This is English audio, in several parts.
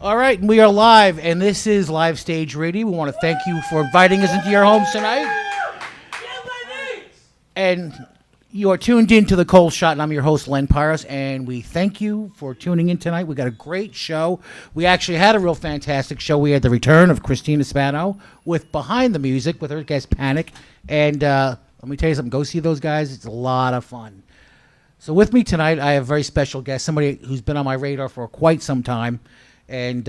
All right, and we are live, and this is Live Stage Radio. We want to thank you for inviting us into your homes tonight. And you are tuned in to the ColdShot, and I'm your host, Len Pyros, and we thank you for tuning in tonight. We got a great show. We actually had a real fantastic show. We had the return of Christina Spano with Behind the Music with her guest Panic, and let me tell you something. Go see those guys. It's a lot of fun. So with me tonight, I have a very special guest, somebody who's been on my radar for quite some time, and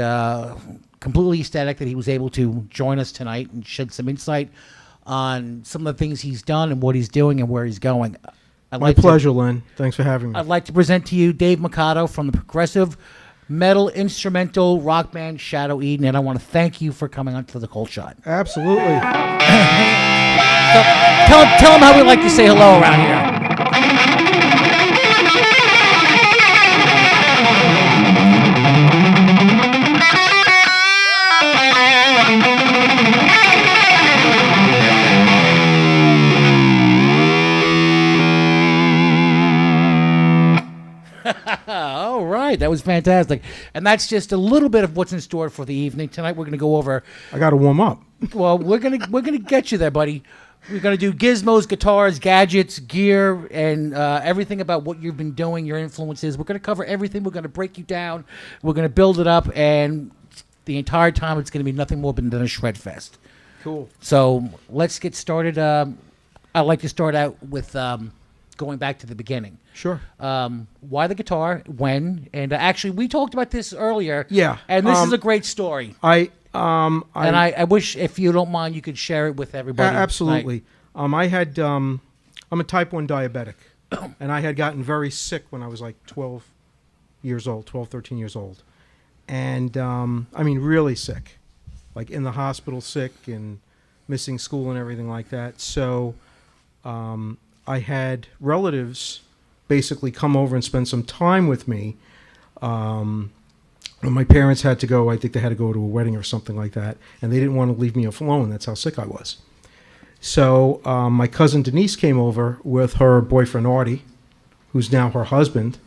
completely ecstatic that he was able to join us tonight and shed some insight on some of the things he's done and what he's doing and where he's going. My pleasure, Len. Thanks for having me. I'd like to present to you Dave Mercado from the progressive metal instrumental rock band Shadow Eden, and I want to thank you for coming on to the ColdShot. Absolutely. So, tell him how we like to say hello around here. All right, that was fantastic. And that's just a little bit of what's in store for the evening. Tonight we're going to go over... I got to warm up. Well, we're gonna get you there, buddy. We're going to do gizmos, guitars, gadgets, gear, and everything about what you've been doing, your influences. We're going to cover everything. We're going to break you down. We're going to build it up, and the entire time it's going to be nothing more than a shred fest. Cool. So let's get started. I'd like to start out with going back to the beginning. Sure. Why the guitar? When? And actually, we talked about this earlier. Yeah. And this is a great story. I wish, if you don't mind, you could share it with everybody. Absolutely. I'm a type 1 diabetic, and I had gotten very sick when I was like 13 years old. And, really sick. Like in the hospital sick and missing school and everything like that. So I had relatives basically come over and spend some time with me. When my parents had to go, I think they had to go to a wedding or something like that, and they didn't want to leave me alone. That's how sick I was. So my cousin Denise came over with her boyfriend Artie, who's now her husband,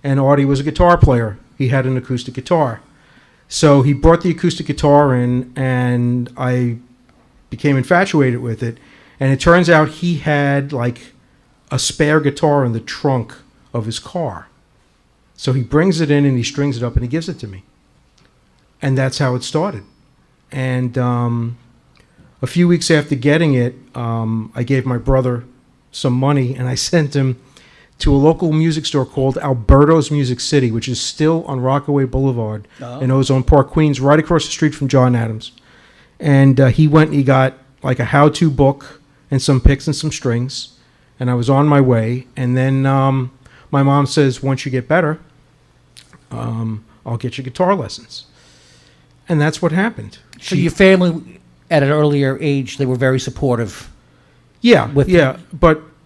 and Artie was a guitar player. He had an acoustic guitar. So he brought the acoustic guitar in, and I became infatuated with it. And it turns out he had like a spare guitar in the trunk of his car. So he brings it in and he strings it up and he gives it to me. And that's how it started. And a few weeks after getting it, I gave my brother some money and I sent him to a local music store called Alberto's Music City, which is still on Rockaway Boulevard in Ozone Park, Queens, right across the street from John Adams. And he went and he got like a how-to book and some picks and some strings, and I was on my way. And then my mom says, once you get better, I'll get you guitar lessons. And that's what happened. So your family, at an earlier age, they were very supportive. Yeah, but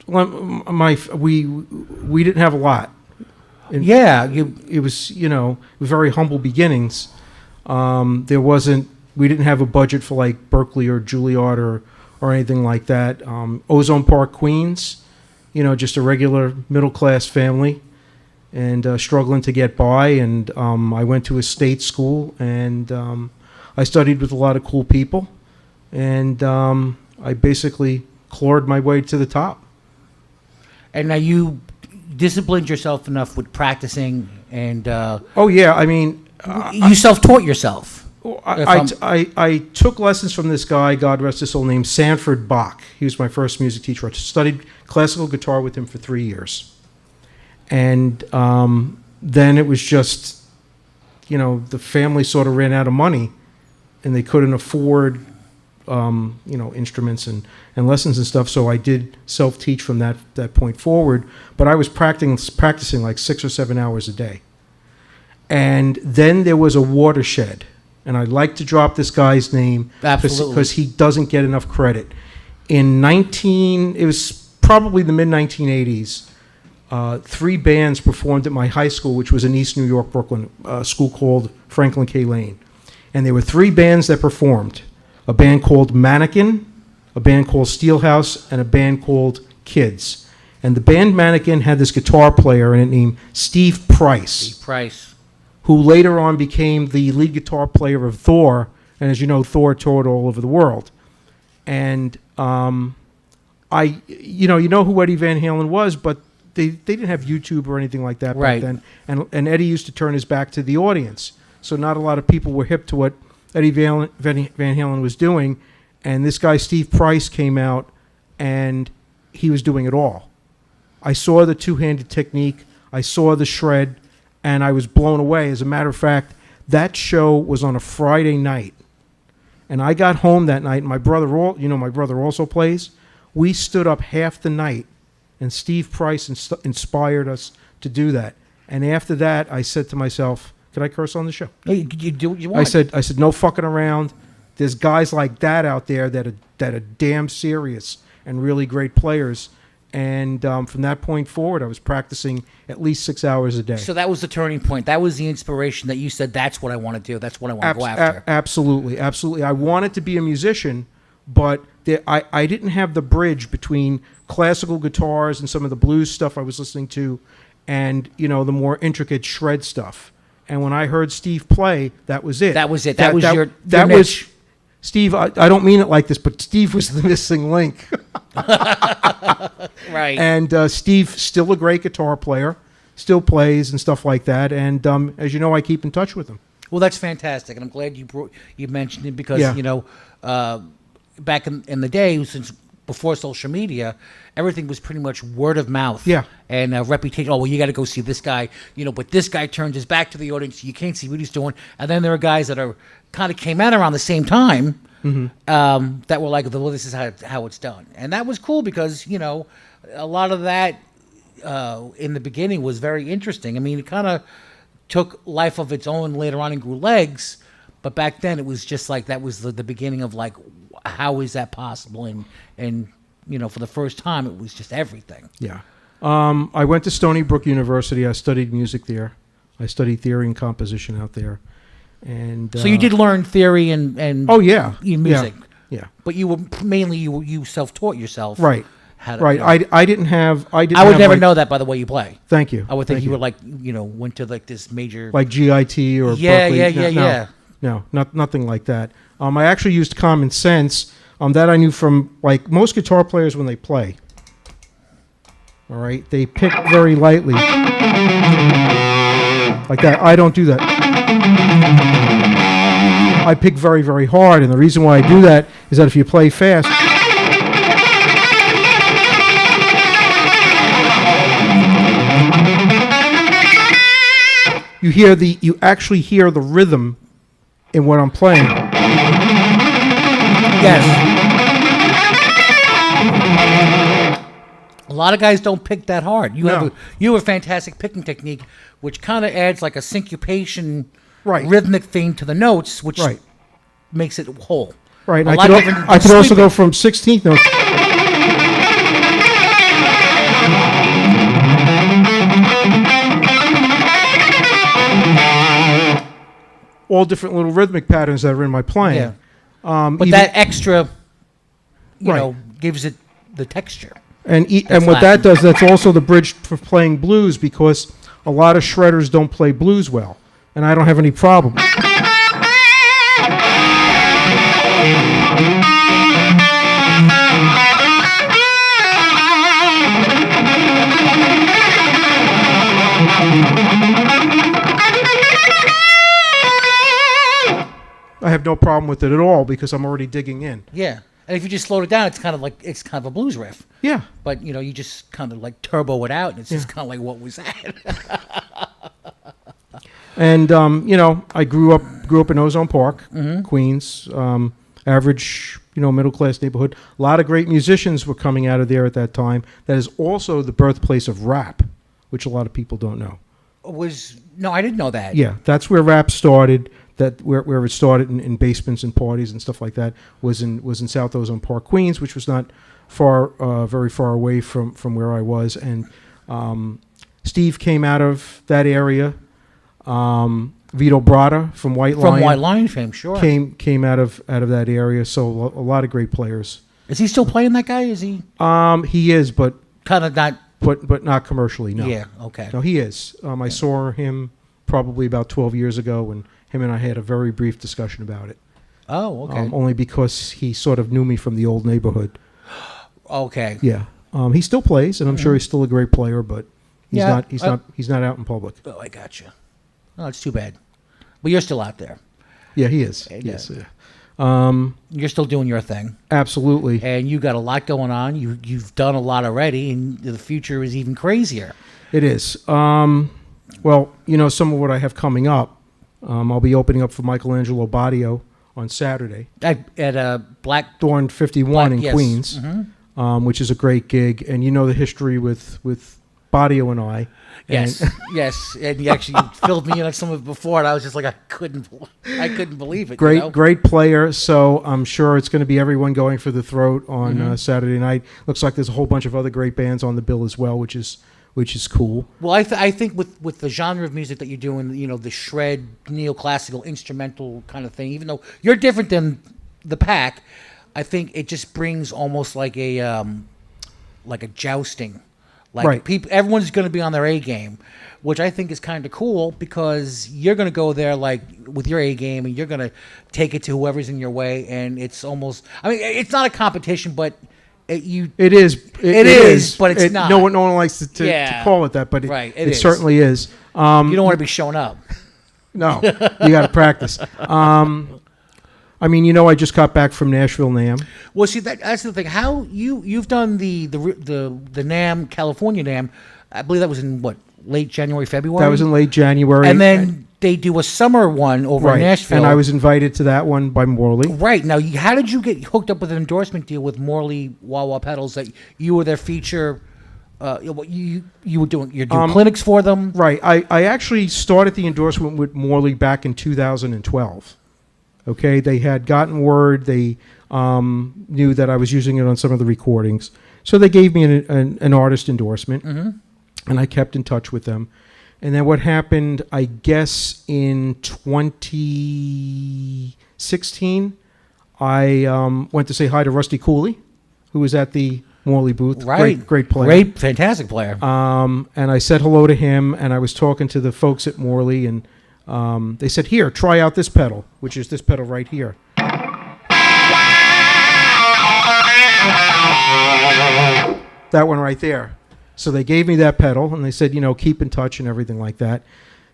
we didn't have a lot. And it was very humble beginnings. We didn't have a budget for like Berkeley or Juilliard or anything like that. Ozone Park, Queens, just a regular middle-class family and struggling to get by. And I went to a state school, and I studied with a lot of cool people. And I basically clawed my way to the top. And now you disciplined yourself enough with practicing and... you self-taught yourself. I took lessons from this guy, God rest his soul, named Sanford Bach. He was my first music teacher. I studied classical guitar with him for 3 years. And then it was just, the family sort of ran out of money, and they couldn't afford, instruments and lessons and stuff. So I did self-teach from that point forward. But I was practicing like 6 or 7 hours a day. And then there was a watershed. And I'd like to drop this guy's name because he doesn't get enough credit. It was probably the mid-1980s, 3 bands performed at my high school, which was in East New York, Brooklyn, a school called Franklin K. Lane. And there were 3 bands that performed, a band called Mannequin, a band called Steelhouse, and a band called Kids. And the band Mannequin had this guitar player in it named Steve Price. who later on became the lead guitar player of Thor. And as you know, Thor toured all over the world. And you know who Eddie Van Halen was, but they didn't have YouTube or anything like that Right. back then. And Eddie used to turn his back to the audience. So not a lot of people were hip to what Eddie Van Halen was doing. And this guy, Steve Price, came out and he was doing it all. I saw the two-handed technique. I saw the shred, and I was blown away. As a matter of fact, that show was on a Friday night. And I got home that night, and my brother also plays. We stood up half the night, and Steve Price inspired us to do that. And after that, I said to myself, "Can I curse on the show?" You do what you want. I said, no fucking around. There's guys like that out there that are damn serious and really great players. And from that point forward, I was practicing at least 6 hours a day. So that was the turning point. That was the inspiration that you said, that's what I want to do. That's what I want to go after. Absolutely. I wanted to be a musician, but I didn't have the bridge between classical guitars and some of the blues stuff I was listening to and, the more intricate shred stuff. And when I heard Steve play, that was it. That was it. That was your that niche. was Steve. I don't mean it like this, but Steve was the missing link. Right. And Steve's still a great guitar player, still plays and stuff like that. And as you know, I keep in touch with him. Well, that's fantastic, and I'm glad you mentioned it because back in the day, since before social media, everything was pretty much word of mouth. Yeah. And reputation. Oh, well, you got to go see this guy. But this guy turns his back to the audience. You can't see what he's doing. And then there are guys that are kind of came out around the same time. Mm-hmm. That were like, well, this is how it's done. And that was cool because, a lot of that in the beginning was very interesting. I mean, it kind of took life of its own later on and grew legs. But back then it was just like that was the beginning of like, how is that possible? And for the first time, it was just everything. Yeah. I went to Stony Brook University. I studied music there. I studied theory and composition out there. And so you did learn theory and oh yeah, music. Yeah. But you were mainly you self-taught yourself. Right. How to, right. I didn't have. I would never know that by the way you play. Thank you. I would think Thank you were like went to like this major like GIT or yeah Berkeley. No, nothing like that. I actually used common sense. That I knew from like most guitar players when they play. All right, they pick very lightly, like that. I don't do that. I pick very, very hard, and the reason why I do that is that if you play fast, you actually hear the rhythm in what I'm playing. Yes. A lot of guys don't pick that hard. You have a fantastic picking technique, which kind of adds like a syncopation, rhythmic thing to the notes, which makes it whole. Right. I could also go from 16th notes. All different little rhythmic patterns that are in my playing. Yeah. But that extra, gives it the texture. And what that does, that's also the bridge for playing blues because a lot of shredders don't play blues well, and I don't have any problem. I have no problem with it at all because I'm already digging in. Yeah. And if you just slowed it down, it's kind of a blues riff. Yeah. But you just kind of like turbo it out, and it's just kind of like, what was that? And I grew up in Ozone Park, Queens, average middle class neighborhood. A lot of great musicians were coming out of there at that time. That is also the birthplace of rap, which a lot of people don't know. No, I didn't know that. Yeah, that's where rap started. Where it started in basements and parties and stuff like that was in South Ozone Park, Queens, which was not very far away from where I was. And Steve came out of that area. Vito Bratta from White Lion. From White Lion fame, sure. Came out of that area. So a lot of great players. Is he still playing, that guy? Is he? He is, but kind of not. But not commercially. No. Yeah. Okay. No, he is. I saw him probably about 12 years ago, and him and I had a very brief discussion about it. Oh, okay. Only because he sort of knew me from the old neighborhood. Okay. Yeah. He still plays, and I'm sure he's still a great player, but he's Yeah, he's not out in public. Oh, I got you. Oh, it's too bad. But you're still out there. Yeah, he is. Yeah. Yes. You're still doing your thing. Absolutely. And you got a lot going on. You've done a lot already, and the future is even crazier. It is. Well, some of what I have coming up. I'll be opening up for Michelangelo Badio on Saturday At Dawn 51 in yes. Queens, which is a great gig. And the history with Badio and I. Yes, yes, and you actually filled me in on some of it before, and I was just like, I couldn't believe it. Great player. So I'm sure it's going to be everyone going for the throat on Saturday night. Looks like there's a whole bunch of other great bands on the bill as well, which is cool. Well, I think with the genre of music that you're doing, the shred, neoclassical, instrumental kind of thing, even though you're different than the pack, I think it just brings almost like a jousting. Like right. Everyone's going to be on their A game, which I think is kind of cool because you're going to go there like with your A game and you're going to take it to whoever's in your way, and it's almost. I mean, it's not a competition, but it is. It is, but it's not. No one likes to call it that, but it certainly is. You don't want to be showing up. No, you got to practice. I mean, I just got back from Nashville NAMM. Well, see, that's the thing. How you've done the NAMM, California NAMM, I believe that was in late January, February? That was in late January. And then they do a summer one over in Nashville. And I was invited to that one by Morley. Right. Now, how did you get hooked up with an endorsement deal with Morley Wah Pedals that you were their feature? You're doing clinics for them? Right. I actually started the endorsement with Morley back in 2012. Okay, they had gotten word. They knew that I was using it on some of the recordings, so they gave me an artist endorsement, and I kept in touch with them. And then what happened? I guess in 2016, I went to say hi to Rusty Cooley, who was at the Morley booth. Right, great player, great, fantastic player. And I said hello to him, and I was talking to the folks at Morley, and they said, here, try out this pedal, which is this pedal right here. That one right there. So they gave me that pedal, and they said, keep in touch and everything like that.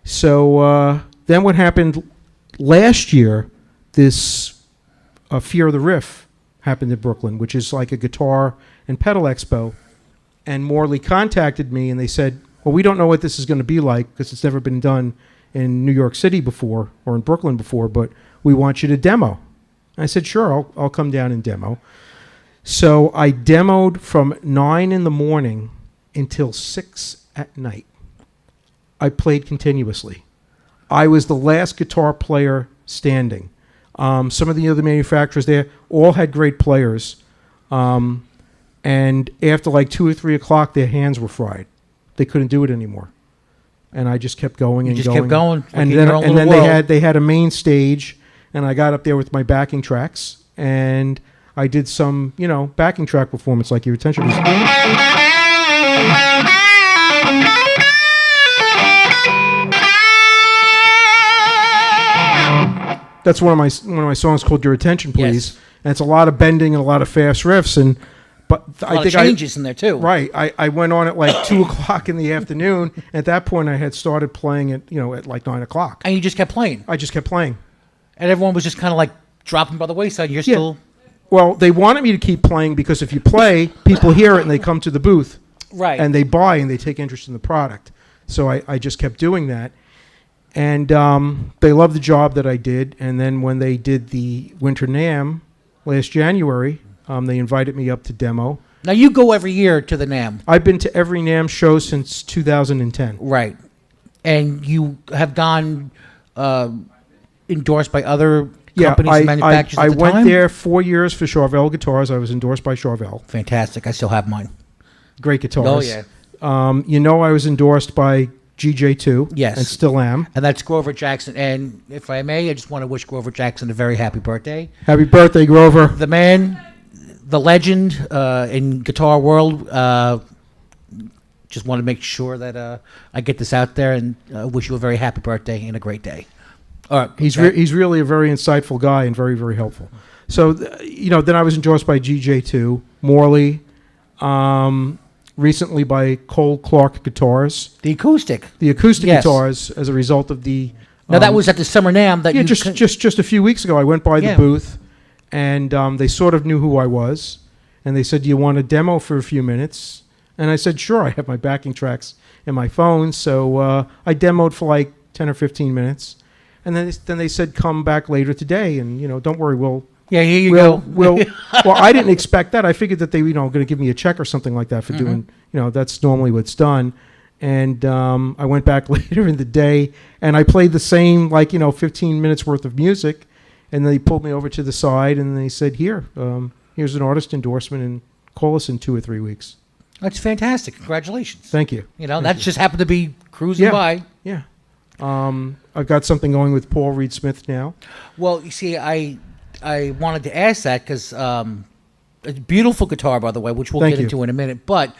So then what happened last year, this Fear of the Riff happened in Brooklyn, which is like a guitar and pedal expo. And Morley contacted me, and they said, well, we don't know what this is going to be like because it's never been done in New York City before or in Brooklyn before, but we want you to demo. I said, sure, I'll come down and demo. So I demoed from 9 in the morning until 6 at night. I played continuously. I was the last guitar player standing. Some of the other manufacturers there all had great players. And after like 2 or 3 o'clock, their hands were fried. They couldn't do it anymore. And I just kept going and kept going. And then they had a main stage, and I got up there with my backing tracks, and I did some, backing track performance like Your Attention was. That's one of my songs called Your Attention Please. Yes. And it's a lot of bending and a lot of fast riffs, but I think changes in there too. Right. I went on at like 2 o'clock in the afternoon. At that point, I had started playing at like 9 o'clock. And you just kept playing. I just kept playing. And everyone was just kind of like dropping by the wayside. You're still. Well, they wanted me to keep playing because if you play, people hear it and they come to the booth. Right. And they buy and they take interest in the product. So I just kept doing that. And they loved the job that I did. And then when they did the Winter NAMM last January, they invited me up to demo. Now, you go every year to the NAMM. I've been to every NAMM show since 2010. Right. And you have gone endorsed by other companies and manufacturers I at the went time? there 4 years for Charvel Guitars. I was endorsed by Charvel. Fantastic. I still have mine. Great guitars. Oh, yeah. I was endorsed by GJ2. Yes. And still am. And that's Grover Jackson. And if I may, I just want to wish Grover Jackson a very happy birthday. Happy birthday, Grover. The man, the legend in guitar world, just want to make sure that I get this out there, and wish you a very happy birthday and a great day. All right, He's really a very insightful guy and very, very helpful. So, then I was endorsed by GJ2, Morley, recently by Cole Clark Guitars, the acoustic. Yes. guitars, as a result of the. Now that was at the Summer NAMM. That just a few weeks ago, I went by the booth, and they sort of knew who I was, and they said, "Do you want a demo for a few minutes?" And I said, "Sure." I have my backing tracks in my phone, so I demoed for like 10 or 15 minutes, and then they said, "Come back later today," and don't worry, we'll. Yeah, here you go. Well, I didn't expect that. I figured that they, going to give me a check or something like that for doing, that's normally what's done. And I went back later in the day, and I played the same, 15 minutes worth of music, and they pulled me over to the side, and they said, here's an artist endorsement, and call us in 2 or 3 weeks. That's fantastic. Congratulations. Thank you. That just happened to be cruising by. Yeah. I've got something going with Paul Reed Smith now. Well, you see, I wanted to ask that because a beautiful guitar, by the way, which we'll get into in a minute. But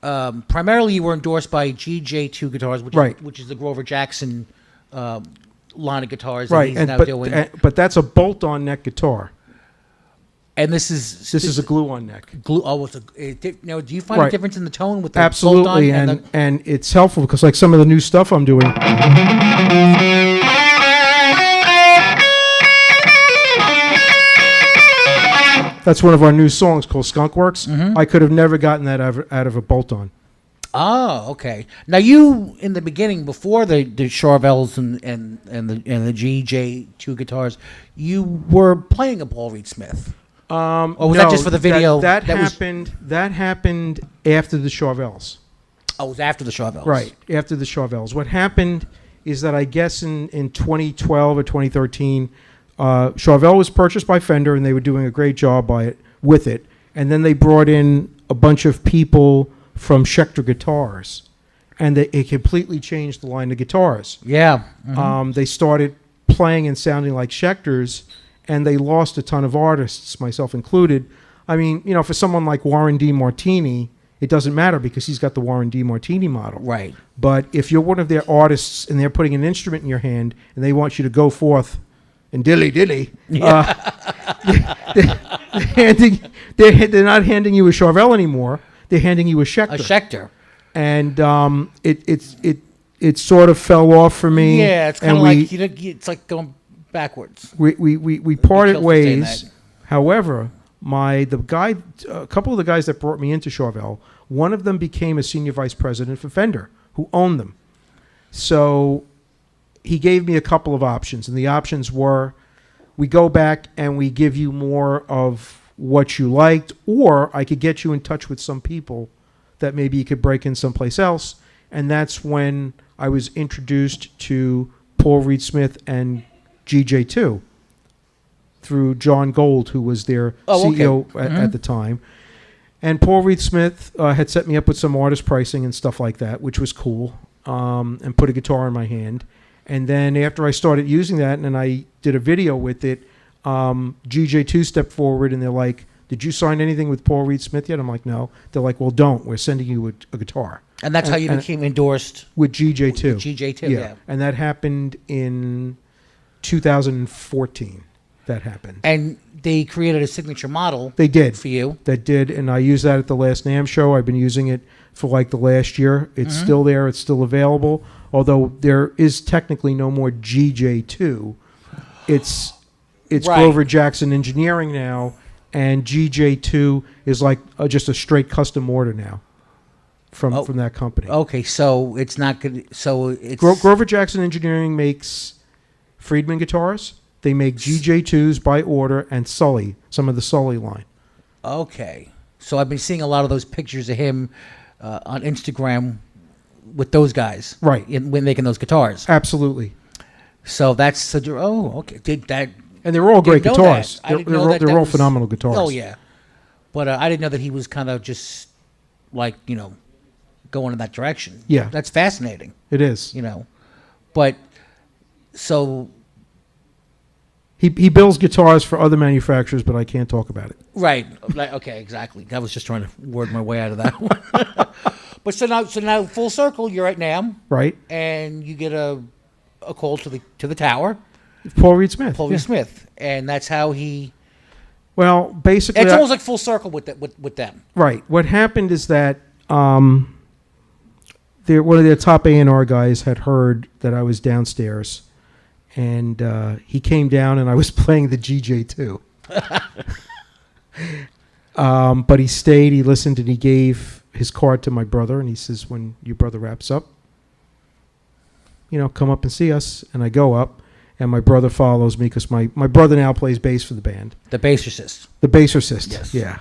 primarily, you were endorsed by GJ2 Guitars, which is the Grover Jackson line of guitars that he's now doing. But that's a bolt-on neck guitar. And this is a glue-on neck. Do you find a difference in the tone with the absolutely, bolt-on and it's helpful because like some of the new stuff I'm doing. That's one of our new songs called Skunk Works. Mm-hmm. I could have never gotten that out of a bolt-on. Oh, okay. Now you, in the beginning, before the Charvels and the GJ2 guitars, you were playing a Paul Reed Smith. Or was that just for the video? That happened after the Charvels. Oh, it was after the Charvels. Right, after the Charvels. What happened is that I guess in 2012 or 2013, Charvel was purchased by Fender, and they were doing a great job with it. And then they brought in a bunch of people from Schecter Guitars, and it completely changed the line of guitars. Yeah. Mm-hmm. They started playing and sounding like Schecters, and they lost a ton of artists, myself included. I mean, for someone like Warren D. Martini, it doesn't matter because he's got the Warren D. Martini model. Right. But if you're one of their artists and they're putting an instrument in your hand and they want you to go forth and dilly, they're not handing you a Charvel anymore. They're handing you a Schecter. A Schecter. And it sort of fell off for me. Yeah, it's kind of like it's like going backwards. We parted ways. However, a couple of the guys that brought me into Charvel, one of them became a senior vice president for Fender, who owned them. So he gave me a couple of options, and the options were we go back and we give you more of what you liked, or I could get you in touch with some people that maybe you could break in someplace else. And that's when I was introduced to Paul Reed Smith and GJ2 through John Gold, who was their CEO at the time. And Paul Reed Smith had set me up with some artist pricing and stuff like that, which was cool, and put a guitar in my hand. And then after I started using that and I did a video with it, GJ2 stepped forward and they're like, "Did you sign anything with Paul Reed Smith yet?" I'm like, "No." They're like, "Well, don't. We're sending you a guitar." And that's how you became endorsed with GJ2. With GJ2, yeah. And that happened in 2014. That happened. And they created a signature model. They did for you. That did, and I used that at the last NAMM show. I've been using it for like the last year. It's still there. It's still available. Although there is technically no more GJ2. It's right. Grover Jackson Engineering now, and GJ2 is like just a straight custom order now from that company. Okay, so it's not good. So it's Grover Jackson Engineering makes Friedman guitars. They make GJ2s by order and Sully, some of the Sully line. Okay, so I've been seeing a lot of those pictures of him on Instagram with those guys, right? When making those guitars, absolutely. So that's okay. Did that? And they're all great guitars. They're all phenomenal guitars. Oh yeah, but I didn't know that he was kind of just like going in that direction. Yeah, that's fascinating. It is. But so he builds guitars for other manufacturers, but I can't talk about it. Right. Okay. Exactly. I was just trying to word my way out of that one. But so now, full circle, you're at NAMM, right? and you get a call to the tower, Paul Reed Smith. Paul yeah. Smith, and that's how he. Well, basically, It's almost like full circle with them. right. What happened is that one of their top A&R guys had heard that I was downstairs, and he came down, and I was playing the GJ too. But he stayed, he listened, and he gave his card to my brother, and he says, when your brother wraps up, come up and see us. And I go up, and my brother follows me because my brother now plays bass for the band. The bassist. The bassist, Yes. yeah.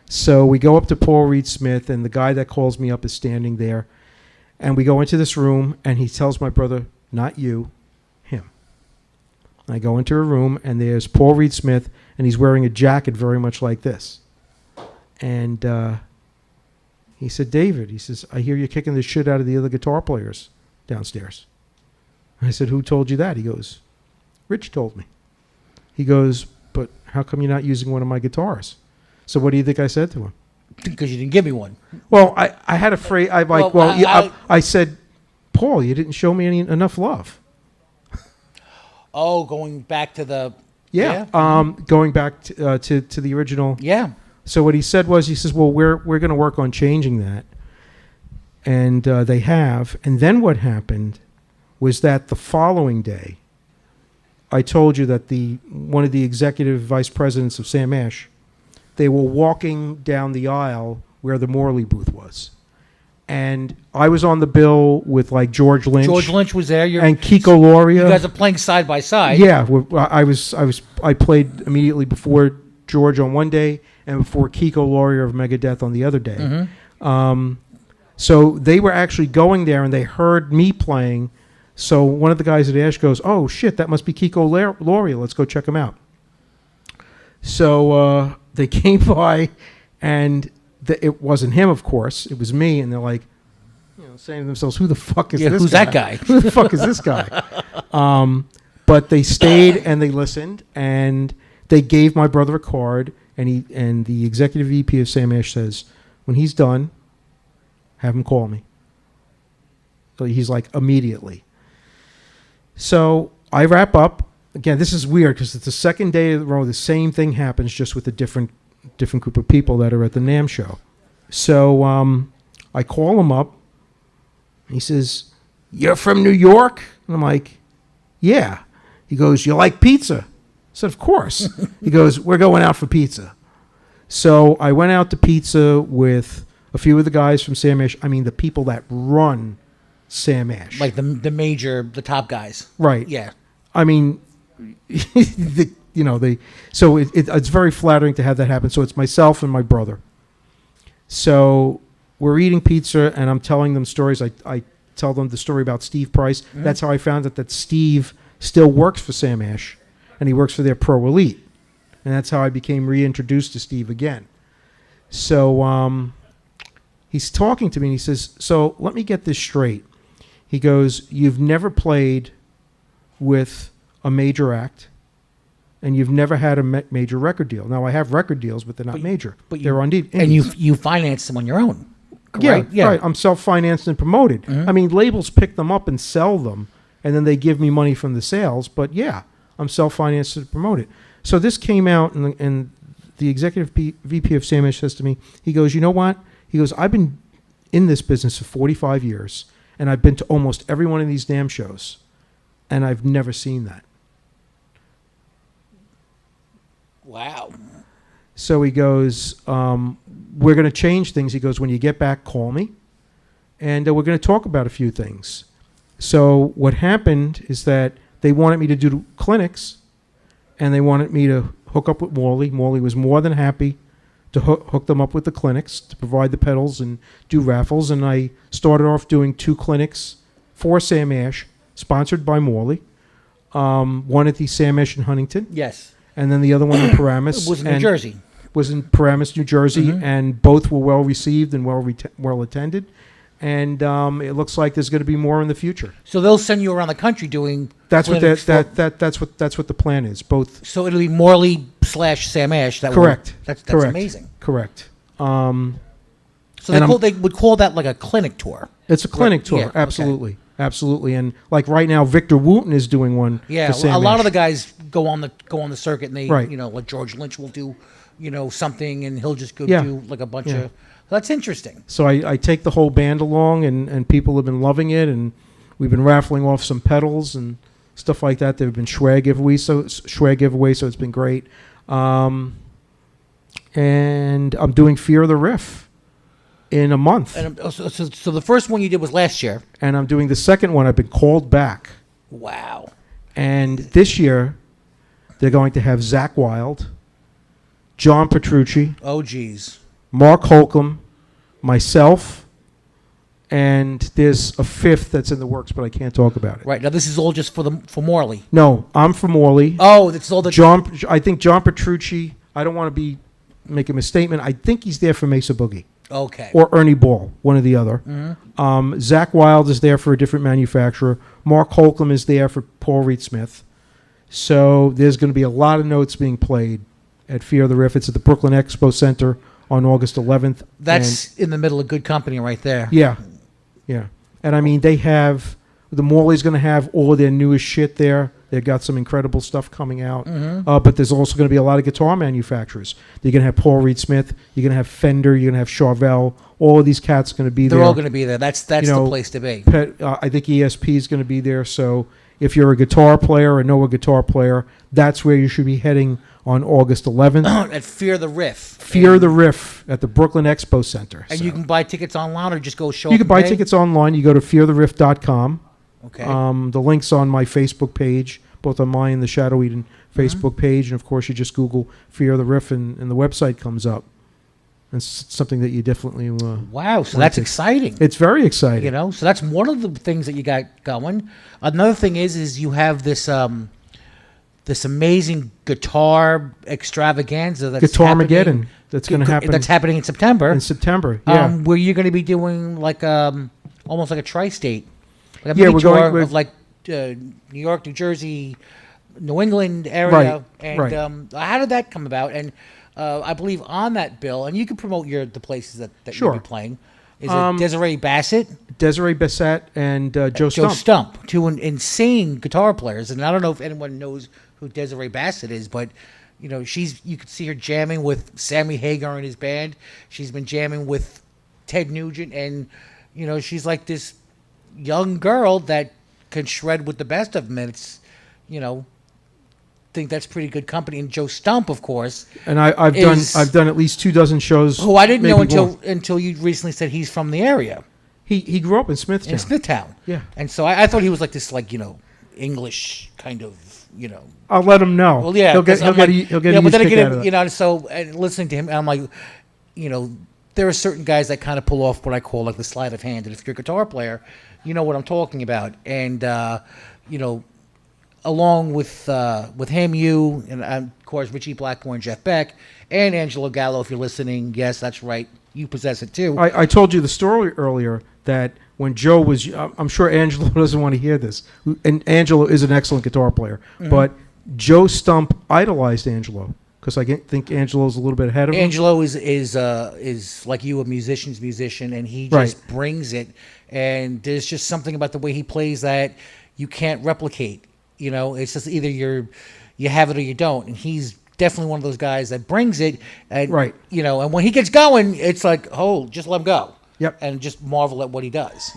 So we go up to Paul Reed Smith, and the guy that calls me up is standing there. And we go into this room, and he tells my brother, not you, him. I go into a room, and there's Paul Reed Smith, and he's wearing a jacket very much like this. And he said, David, he says, I hear you kicking the shit out of the other guitar players downstairs. I said, who told you that? He goes, Rich told me. He goes, but how come you're not using one of my guitars? So what do you think I said to him? Because you didn't give me one. Well, I had a phrase. I said, Paul, you didn't show me enough love. Oh, going back to the... Yeah. Going back to the original. Yeah. So what he said was, he says, well, we're going to work on changing that. And they have. And then what happened was that the following day, I told you that one of the executive vice presidents of Sam Ash, they were walking down the aisle where the Morley booth was. And I was on the bill with like George Lynch. George Lynch was there. And Kiko Loria. You guys are playing side by side. Yeah. I played immediately before George on one day and before Kiko Loria of Megadeth on the other day. Mm-hmm. So they were actually going there and they heard me playing. So one of the guys at Ash goes, oh, shit, that must be Kiko Loria. Let's go check him out. So they came by, and it wasn't him, of course. It was me, and they're like, saying to themselves, who the fuck is this guy? Who's that guy? Who the fuck is this guy? But they stayed, and they listened, and they gave my brother a card, and the executive VP of Sam Ash says, when he's done, have him call me. So he's like, immediately. So I wrap up. Again, this is weird because it's the second day in a row the same thing happens, just with a different group of people that are at the NAMM show. So I call him up. He says, you're from New York? And I'm like, yeah. He goes, you like pizza? I said, of course. He goes, we're going out for pizza. So I went out to pizza with a few of the guys from Sam Ash. I mean, the people that run Sam Ash. Like the top guys. Right. Yeah. I mean, so it's very flattering to have that happen. So it's myself and my brother. So we're eating pizza, and I'm telling them stories. I tell them the story about Steve Price. Mm-hmm. That's how I found out that Steve still works for Sam Ash, and he works for their Pro Elite. And that's how I became reintroduced to Steve again. So he's talking to me, and he says, so let me get this straight. He goes, you've never played with a major act, and you've never had a major record deal. Now, I have record deals, but they're not major. But they're on indies. And you finance them on your own. Yeah, right. I'm self-financed and promoted. Mm-hmm. I mean, labels pick them up and sell them, and then they give me money from the sales. But yeah, I'm self-financed and promoted. So this came out, and the executive VP of Sam Ash says to me, he goes, you know what? He goes, I've been in this business for 45 years, and I've been to almost every one of these damn shows, and I've never seen that. Wow. So he goes, we're going to change things. He goes, when you get back, call me, and we're going to talk about a few things. So what happened is that they wanted me to do clinics, and they wanted me to hook up with Morley. Morley was more than happy to hook them up with the clinics, to provide the pedals and do raffles. And I started off doing 2 clinics for Sam Ash, sponsored by Morley. One at the Sam Ash in Huntington. Yes. And then the other one in Paramus. It was in New Jersey. Was in Paramus, New Jersey, mm-hmm. And both were well received and well attended. And it looks like there's going to be more in the future. So they'll send you around the country doing. That's what that's what the plan is. Both. So it'll be Morley / Sam Ash. Correct. That's correct. amazing. Correct. So So they would call that like a clinic tour. It's a clinic tour, Yeah, okay. absolutely. Absolutely. And like right now, Victor Wooten is doing one. Yeah, for Sam a lot Ash. of the guys go on the circuit, and they, Right. like George Lynch will do, something, and he'll just go Yeah. do like a bunch Yeah. of. That's interesting. So I take the whole band along, and people have been loving it, and we've been raffling off some pedals and stuff like that. There have been swag giveaways, so it's been great. And I'm doing Fear of the Riff in a month, And so the first one you did was last year. and I'm doing the second one. I've been called back, Wow. and this year they're going to have Zach Wilde, John Petrucci, Oh, geez. Mark Holcomb, myself, and there's a fifth that's in the works, but I can't talk about it. Right now, this is all just for Morley. No, I'm from Morley. Oh, it's all the. I think John Petrucci. I don't want to make a misstatement. I think he's there for Mesa Boogie Okay. or Ernie Ball, one or the other. Zach Wilde is there for a different manufacturer. Mark Holcomb is there for Paul Reed Smith. So there's going to be a lot of notes being played at Fear of the Riff. It's at the Brooklyn Expo Center on August 11th. That's in the middle of good company right there. Yeah. And I mean, they have, the Morley's going to have all of their newest shit there. They've got some incredible stuff coming out. But there's also going to be a lot of guitar manufacturers. You're going to have Paul Reed Smith. You're going to have Fender. You're going to have Charvel. All of these cats are going to be there. They're all going to be there. That's the place to be. I think ESP is going to be there. So if you're a guitar player or know a guitar player, that's where you should be heading on August 11th. At Fear the Riff. Fear the Riff at the Brooklyn Expo Center. And So you can buy tickets online or just go show you up can and buy pay? tickets online. You go to feartheriff.com. Okay. The link's on my Facebook page, both on mine and the Shadow Eden Facebook page. And, of course, you just Google Fear of the Riff and the website comes up. It's something that you definitely Wow, so that's exciting. It's very exciting. So that's one of the things that you got going. Another thing is you have this this amazing guitar extravaganza that's Guitar-mageddon that's going to happen That's happening in September. in September. Yeah. Where you're going to be doing like almost like a tri-state, like a Yeah, mini we're tour going- of like New York, New Jersey, New England area. Right, And right. How did that come about? And I believe on that bill, and you can promote the places that Sure. you'll be playing. Is it Desiree Bassett? Desiree Bassett and Joe Joe Stump. Stump, two insane guitar players, and I don't know if anyone knows who Desiree Bassett is, but you could see her jamming with Sammy Hagar and his band. She's been jamming with Ted Nugent, and she's like this young girl that can shred with the best of them. And it's think that's pretty good company. And Joe Stump, of course, And I've done at least 24 shows. who I didn't know maybe more. until you recently said he's from the area. He grew up in Smithtown. In Smithtown. Yeah. And so I thought he was like this, English kind of, I'll let him know. Well, yeah. he'll get 'cause I'm a like, he'll get a but huge then kick again, out of that. so and listening to him, I'm like, there are certain guys that kind of pull off what I call like the sleight of hand. And if you're a guitar player, you know what I'm talking about. And along with him, you and of course Richie Blackmore and Jeff Beck and Angelo Gallo, if you're listening, yes, that's right, you possess it too. I told you the story earlier that when Joe was, I'm sure Angelo doesn't want to hear this, and Angelo is an excellent guitar player, but Joe Stump idolized Angelo because I think Angelo's a little bit ahead of him. Angelo is like you, a musician's musician, and he just brings it. And there's just something about the way he plays that you can't replicate. It's just either you have it or you don't. And he's definitely one of those guys that brings it. And, Right. And when he gets going, it's like, oh, just let him go. Yep. And just marvel at what he does.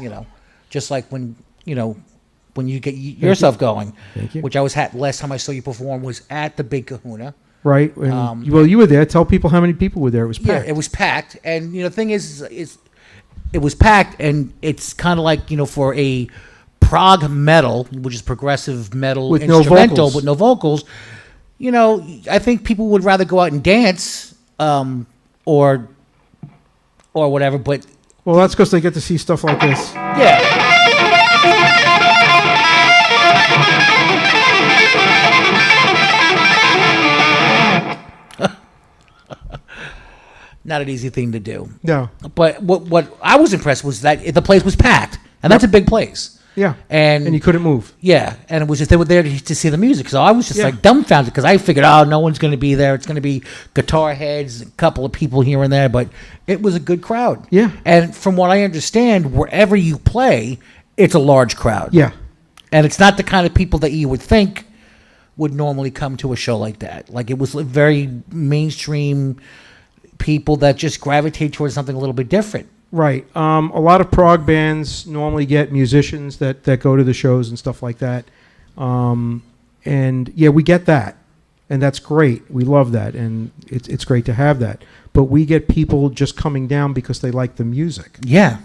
Just like when you get yourself going. Thank you. Which last time I saw you perform was at the Big Kahuna. Right. And, you were there. Tell people how many people were there. It was packed. Yeah, it was packed, and the thing is it was packed, and it's kind of like for a prog metal, which is progressive metal With no instrumental, vocals. but no vocals. I think people would rather go out and dance, or whatever. But Well, that's because they get to see stuff like this. yeah. Not an easy thing to do. No. But what I was impressed was that the place was packed, and that's a big place. Yeah. And you couldn't move. Yeah, and it was just they were there to see the music. So I was just Yeah. like dumbfounded because I figured, oh, no one's going to be there. It's going to be guitar heads, a couple of people here and there, but it was a good crowd. Yeah. And from what I understand, wherever you play, it's a large crowd. Yeah. And it's not the kind of people that you would think would normally come to a show like that. Like, it was very mainstream people that just gravitate towards something a little bit different. Right. A lot of prog bands normally get musicians that go to the shows and stuff like that. And yeah, we get that. And that's great. We love that. And it's great to have that. But we get people just coming down because they like the music. Yeah.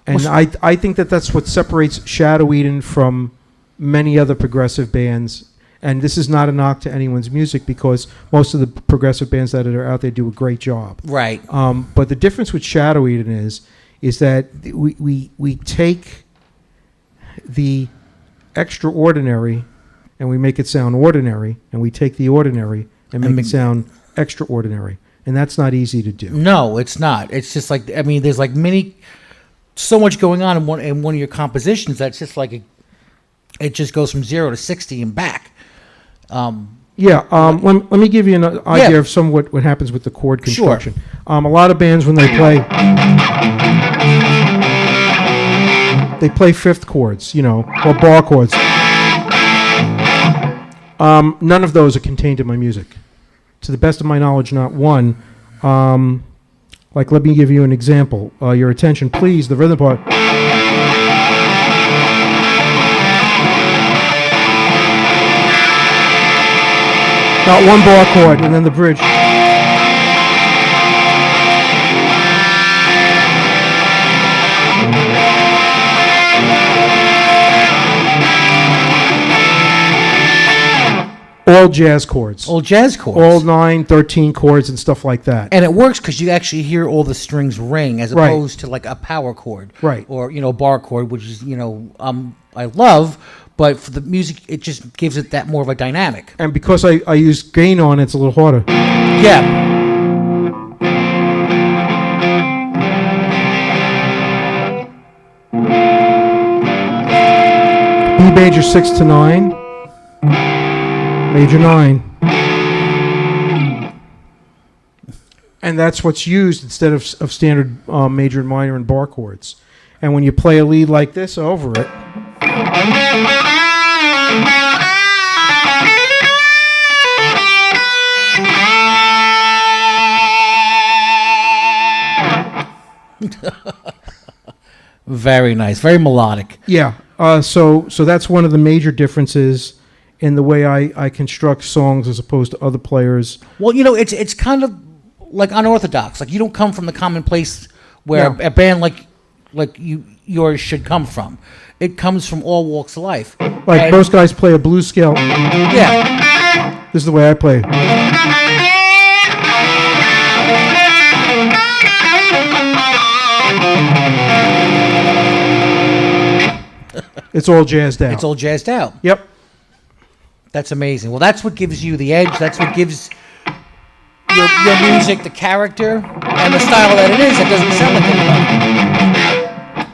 And I think that's what separates Shadow Eden from many other progressive bands. And this is not a knock to anyone's music because most of the progressive bands that are out there do a great job. Right. But the difference with Shadow Eden is that we take the extraordinary and we make it sound ordinary, and we take the ordinary and make it sound extraordinary. And that's not easy to do. No, it's not. It's just like, I mean, there's like so much going on in one of your compositions that's just like it just goes from 0 to 60 and back. Let me give you an idea of some what happens with the chord construction. Sure. A lot of bands, when they play fifth chords, or bar chords. None of those are contained in my music. To the best of my knowledge, not one. Like, let me give you an example. Your attention, please, the rhythm part. Not one bar chord, and then the bridge. All jazz chords. All jazz chords. All 9, 13 chords and stuff like that. And it works because you actually hear all the strings ring as opposed to like a power chord. Right. Or, bar chord, which is, I love, but for the music, it just gives it that more of a dynamic. And because I use gain on it, it's a little harder. Yeah. B major 6 to 9. Major 9. And that's what's used instead of standard major and minor and bar chords. And when you play a lead like this over it, very nice, very melodic. Yeah. So that's one of the major differences in the way I construct songs as opposed to other players. Well, it's kind of like unorthodox. Like, you don't come from the commonplace where No. a band like yours should come from. It comes from all walks of life. Like, And- most guys play a blues scale. Yeah. This is the way I play. It's all jazzed out. It's all jazzed out. Yep. That's amazing. Well, that's what gives you the edge. That's what gives your music the character and the style that it is. It doesn't sound like anybody.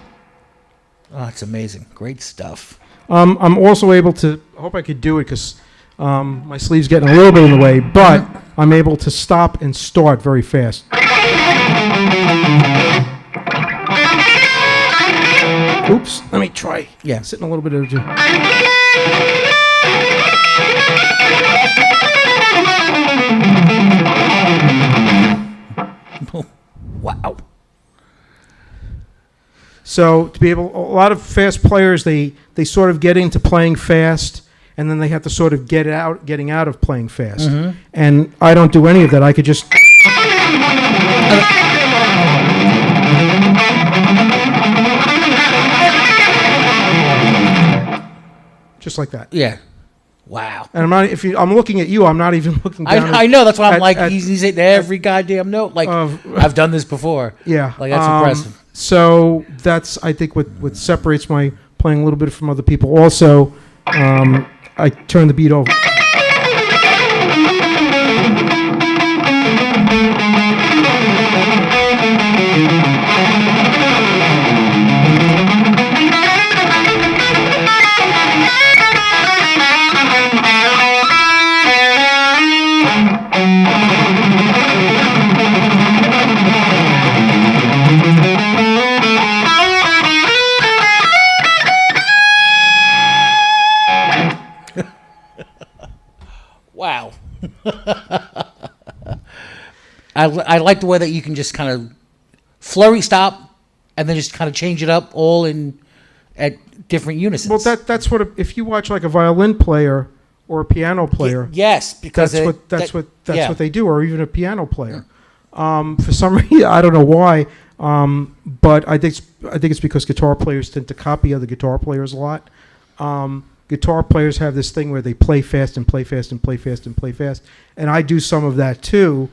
Oh, it's amazing. Great stuff. I'm also able to, I hope I could do it because my sleeve's getting a little bit in the way, but I'm able to stop and start very fast. Oops, let me try. Yeah. Sitting a little bit of... Wow. So to be able, a lot of fast players, they sort of get into playing fast, and then they have to sort of getting out of playing fast. Mm-hmm. And I don't do any of that. I could just... just like that. Yeah. Wow. And I'm not. I'm looking at you. I'm not even looking down. I know. That's why I'm at- like, at- he's hitting every goddamn note. Like, I've done this before. Yeah. Like, that's impressive. So that's, I think, what separates my playing a little bit from other people. Also, I turn the beat over. I like the way that you can just kind of flurry stop and then just kind of change it up all in at different unisons. Well, that's what if you watch like a violin player or a piano player. Yes, because that's what yeah. they do, or even a piano player. For some reason, I don't know why, but I think it's because guitar players tend to copy other guitar players a lot. Guitar players have this thing where they play fast and play fast and play fast and play fast, and I do some of that too,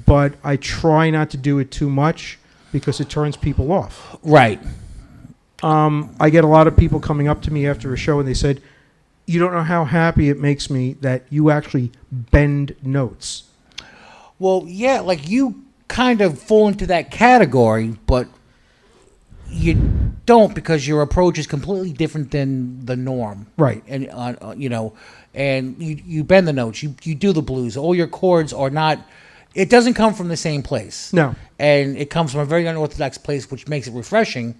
but I try not to do it too much because it turns people off. Right. I get a lot of people coming up to me after a show and they said, "You don't know how happy it makes me that you actually bend notes." Well, yeah, like you kind of fall into that category, but you don't, because your approach is completely different than the norm. Right. And and you bend the notes, you do the blues. All your chords are not. It doesn't come from the same place. No. And it comes from a very unorthodox place, which makes it refreshing.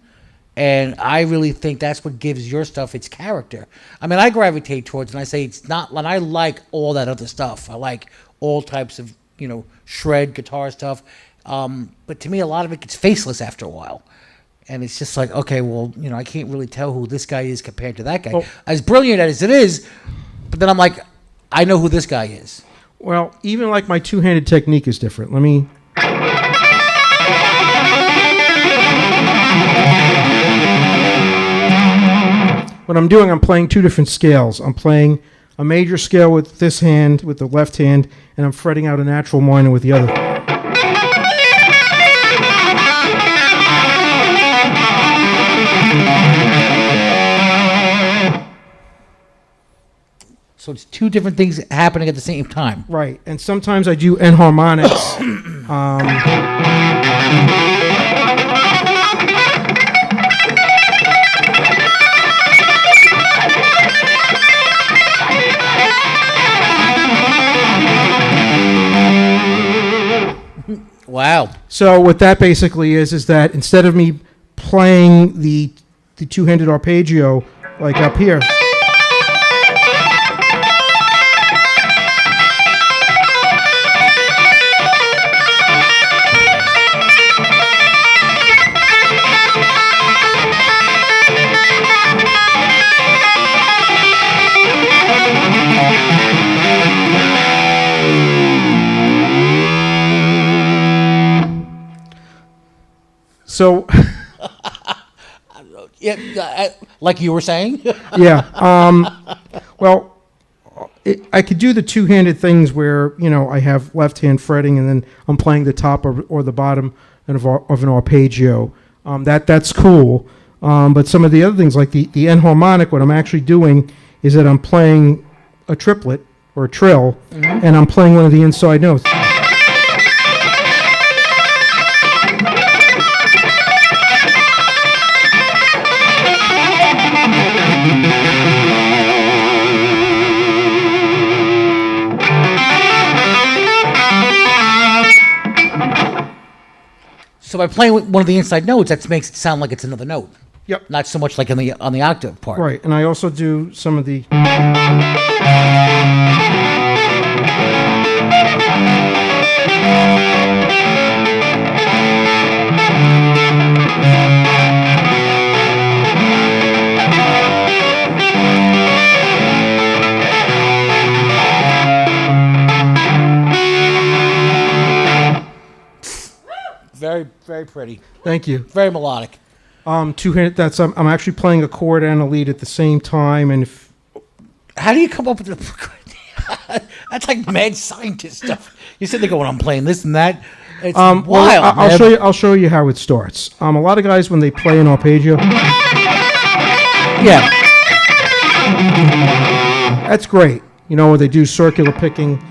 And I really think that's what gives your stuff its character. I mean, I gravitate towards, and I say it's not, and I like all that other stuff. I like all types of, shred guitar stuff. But to me, a lot of it gets faceless after a while. And it's just like, okay, well, I can't really tell who this guy is compared to that guy. Well, as brilliant as it is, but then I'm like, I know who this guy is. Well, even like my two-handed technique is different. Let me... What I'm doing, I'm playing two different scales. I'm playing a major scale with this hand, with the left hand, and I'm fretting out a natural minor with the other. So it's two different things happening at the same time. Right, and sometimes I do enharmonics. Wow. So what that basically is that instead of me playing the two-handed arpeggio like up here, so yeah, like you were saying. yeah. Well, I could do the two-handed things where I have left hand fretting and then I'm playing the top or the bottom of an arpeggio. That's cool. But some of the other things, like the enharmonic, what I'm actually doing is that I'm playing a triplet or a trill, and I'm playing one of the inside notes. So by playing with one of the inside notes, that makes it sound like it's another note. Yep. Not so much like on the octave part. Right, and I also do some of the... Very, very pretty. Thank you. Very melodic. Two-handed. I'm actually playing a chord and a lead at the same time, and How do you come up with the? That's like mad scientist stuff. You sit there going, "I'm playing this and that." It's wild. Well, I'll show you. I'll show you how it starts. A lot of guys when they play an arpeggio, yeah, that's great. Where they do circular picking.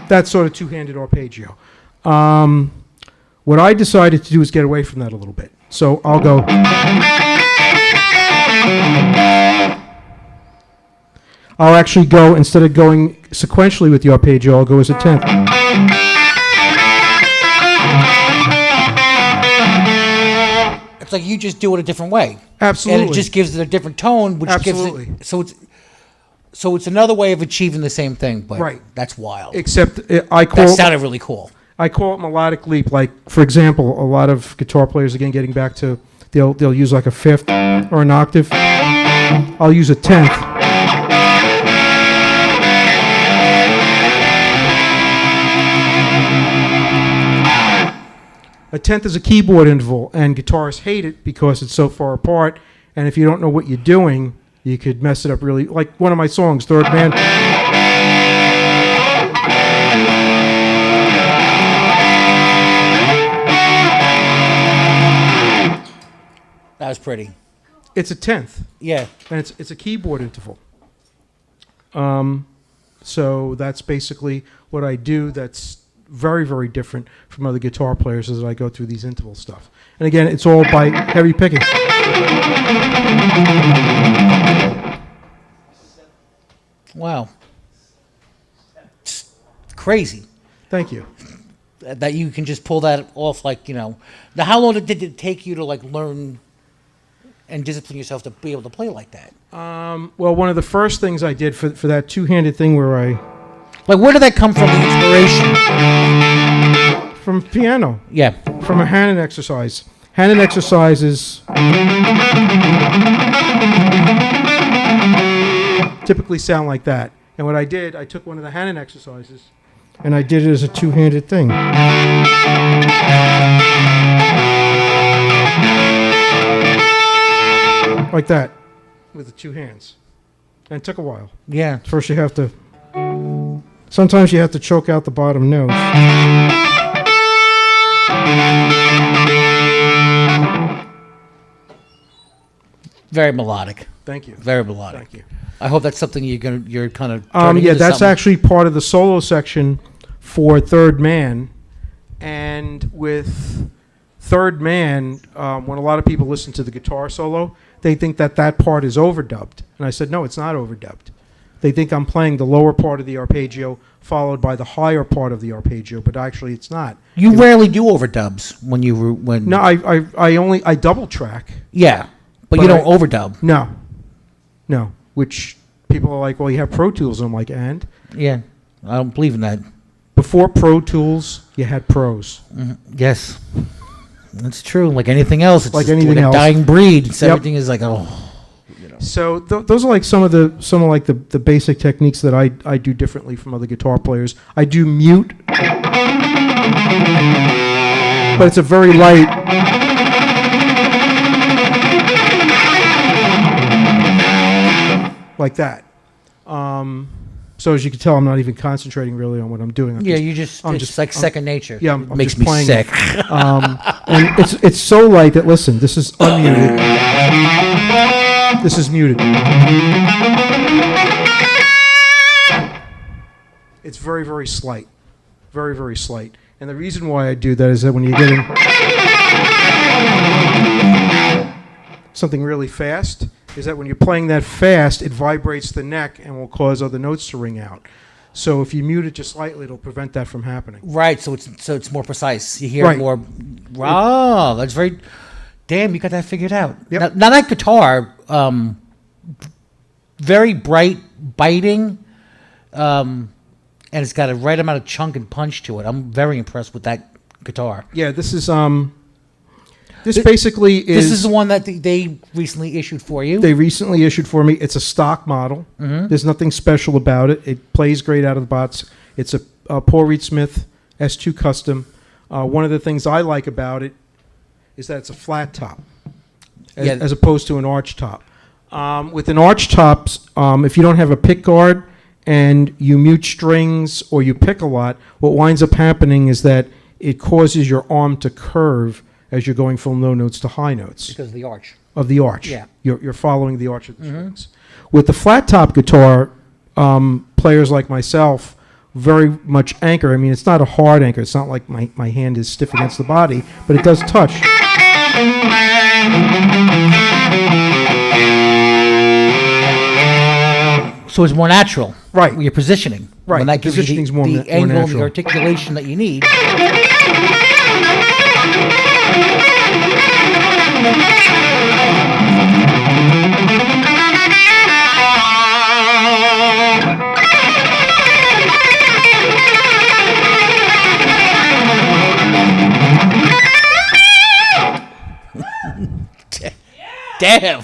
That's sort of two-handed arpeggio. What I decided to do is get away from that a little bit. So I'll go. I'll actually go, instead of going sequentially with the arpeggio, I'll go as a tenth. It's like you just do it a different way. Absolutely. And it just gives it a different tone, which Absolutely. gives it so it's another way of achieving the same thing, but Right. that's wild. Except That sounded really cool. I call it melodic leap. Like, for example, a lot of guitar players, again, getting back to, they'll use like a fifth or an octave. I'll use a tenth. A tenth is a keyboard interval, and guitarists hate it because it's so far apart, and if you don't know what you're doing, you could mess it up really. Like one of my songs, Third Man. That was pretty. It's a tenth, Yeah. and it's a keyboard interval. So that's basically what I do. That's very, very different from other guitar players as I go through these interval stuff. And again, it's all by heavy picking. Wow. It's crazy Thank you. that you can just pull that off, like, Now, how long did it take you to, like, learn and discipline yourself to be able to play like that? Well, one of the first things I did for that two-handed thing where Like, where did that come from, the inspiration? from piano, Yeah. from a Hanon exercise. Hanon exercises typically sound like that. And what I did, I took one of the Hanon exercises and I did it as a two-handed thing. Like that, with the two hands. And it took a while. Yeah. First you have to, sometimes you have to choke out the bottom note. Very melodic. Thank you. Very melodic. Thank you. I hope that's something you're kind of. Yeah, that's actually part of the solo section for Third Man. And with Third Man, when a lot of people listen to the guitar solo, they think that part is overdubbed. And I said, no, it's not overdubbed. They think I'm playing the lower part of the arpeggio followed by the higher part of the arpeggio, but actually it's not. You rarely do overdubs when. No, I double track. Yeah, but you don't overdub. No. Which people are like, well, you have Pro Tools. And I'm like, and? Yeah, I don't believe in that. Before Pro Tools, you had pros. Yes, that's true. Like anything else, it's Like just anything a else. dying breed. So Yep. everything is like, oh. So those are like some of the basic techniques that I do differently from other guitar players. I do mute, but it's a very light. Like that. So as you can tell, I'm not even concentrating really on what I'm doing. I'm just like second nature. Yeah, It I'm makes just me playing sick. And it's so light that, listen, this is unmuted. This is muted. It's very, very slight. Very, very slight. And the reason why I do that is that when you get in something really fast, is that when you're playing that fast, it vibrates the neck and will cause other notes to ring out. So if you mute it just slightly, it'll prevent that from happening. Right, so it's more precise. You hear Right. it more. Oh, that's very. Damn, you got that figured out. Yep. Now that guitar, very bright, biting, and it's got a right amount of chunk and punch to it. I'm very impressed with that guitar. Yeah, this is this basically is. This is the one that they recently issued for you. They recently issued for me. It's a stock model. Mm-hmm. There's nothing special about it. It plays great out of the box. It's a Paul Reed Smith S2 Custom. One of the things I like about it is that it's a flat top, as opposed to an arch top. With an arch top, if you don't have a pick guard and you mute strings or you pick a lot, what winds up happening is that it causes your arm to curve as you're going from low notes to high notes. Because of the arch. Of the arch. Yeah. You're following the arch of the strings. With the flat top guitar, players like myself very much anchor. I mean, it's not a hard anchor. It's not like my hand is stiff against the body, but it does touch. So it's more natural. Right. Your positioning. Right. When that gives you Positioning's the more angle and the natural. articulation that you need. Damn.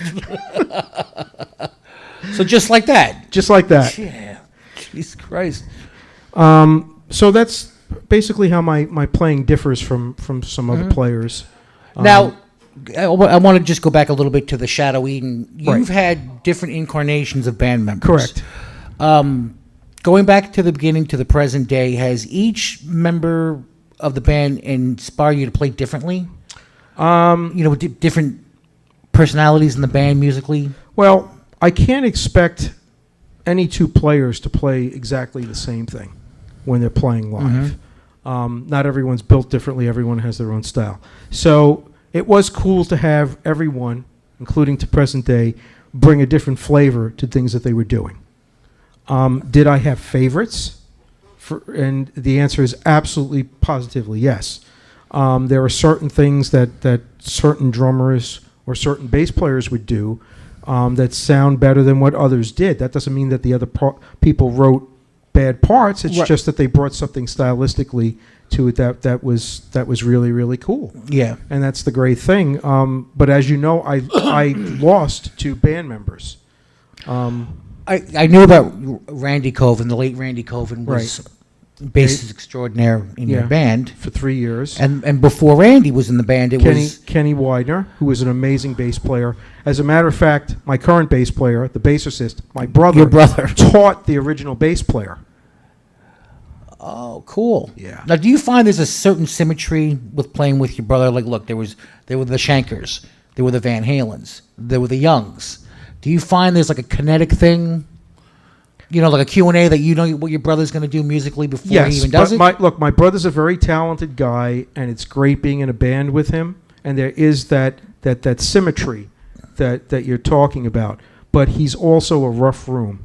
So just like that. Just like that. Yeah. Jesus Christ. So that's basically how my playing differs from some other players. Now, I want to just go back a little bit to the Shadow Eden. You've Right. had different incarnations of band members. Correct. Going back to the beginning to the present day, has each member of the band inspired you to play differently? Different personalities in the band musically? Well, I can't expect any two players to play exactly the same thing when they're playing live. Not everyone's built differently. Everyone has their own style. So it was cool to have everyone, including to present day, bring a different flavor to things that they were doing. Did I have favorites? And the answer is absolutely positively yes. There are certain things that certain drummers or certain bass players would do that sound better than what others did. That doesn't mean that the other people wrote bad parts. It's Right. just that they brought something stylistically to it that was really, really cool. Yeah. And that's the great thing. But as you know, I lost 2 band members. I knew about Randy Coven. The late Randy Coven was bassist extraordinaire in your band. For 3 years. And before Randy was in the band, it was... Kenny Widener, who was an amazing bass player. As a matter of fact, my current bass player, the bassist, my brother, Your brother. taught the original bass player. Oh, cool. Yeah. Now, do you find there's a certain symmetry with playing with your brother? Like, look, there were the Shankers, there were the Van Halens, there were the Youngs. Do you find there's like a kinetic thing? Like a Q&A that you know what your brother's going to do musically before he even does it? My brother's a very talented guy, and it's great being in a band with him. And there is that symmetry that you're talking about. But he's also a rough room.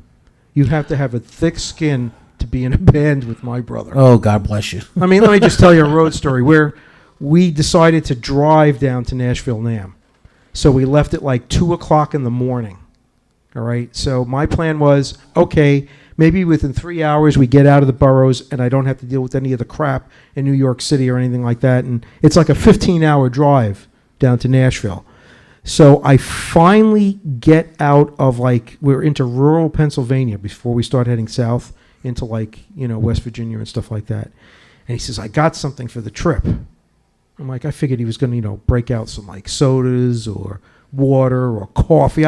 You have to have a thick skin to be in a band with my brother. Oh, God bless you. I mean, let me just tell you a road story where we decided to drive down to Nashville NAMM. So we left at like 2 o'clock in the morning. All right. So my plan was, okay, maybe within 3 hours we get out of the boroughs and I don't have to deal with any of the crap in New York City or anything like that. And it's like a 15-hour drive down to Nashville. So I finally get out of we're into rural Pennsylvania before we start heading south into West Virginia and stuff like that. And he says, I got something for the trip. I'm like, I figured he was going to, break out some sodas or water or coffee.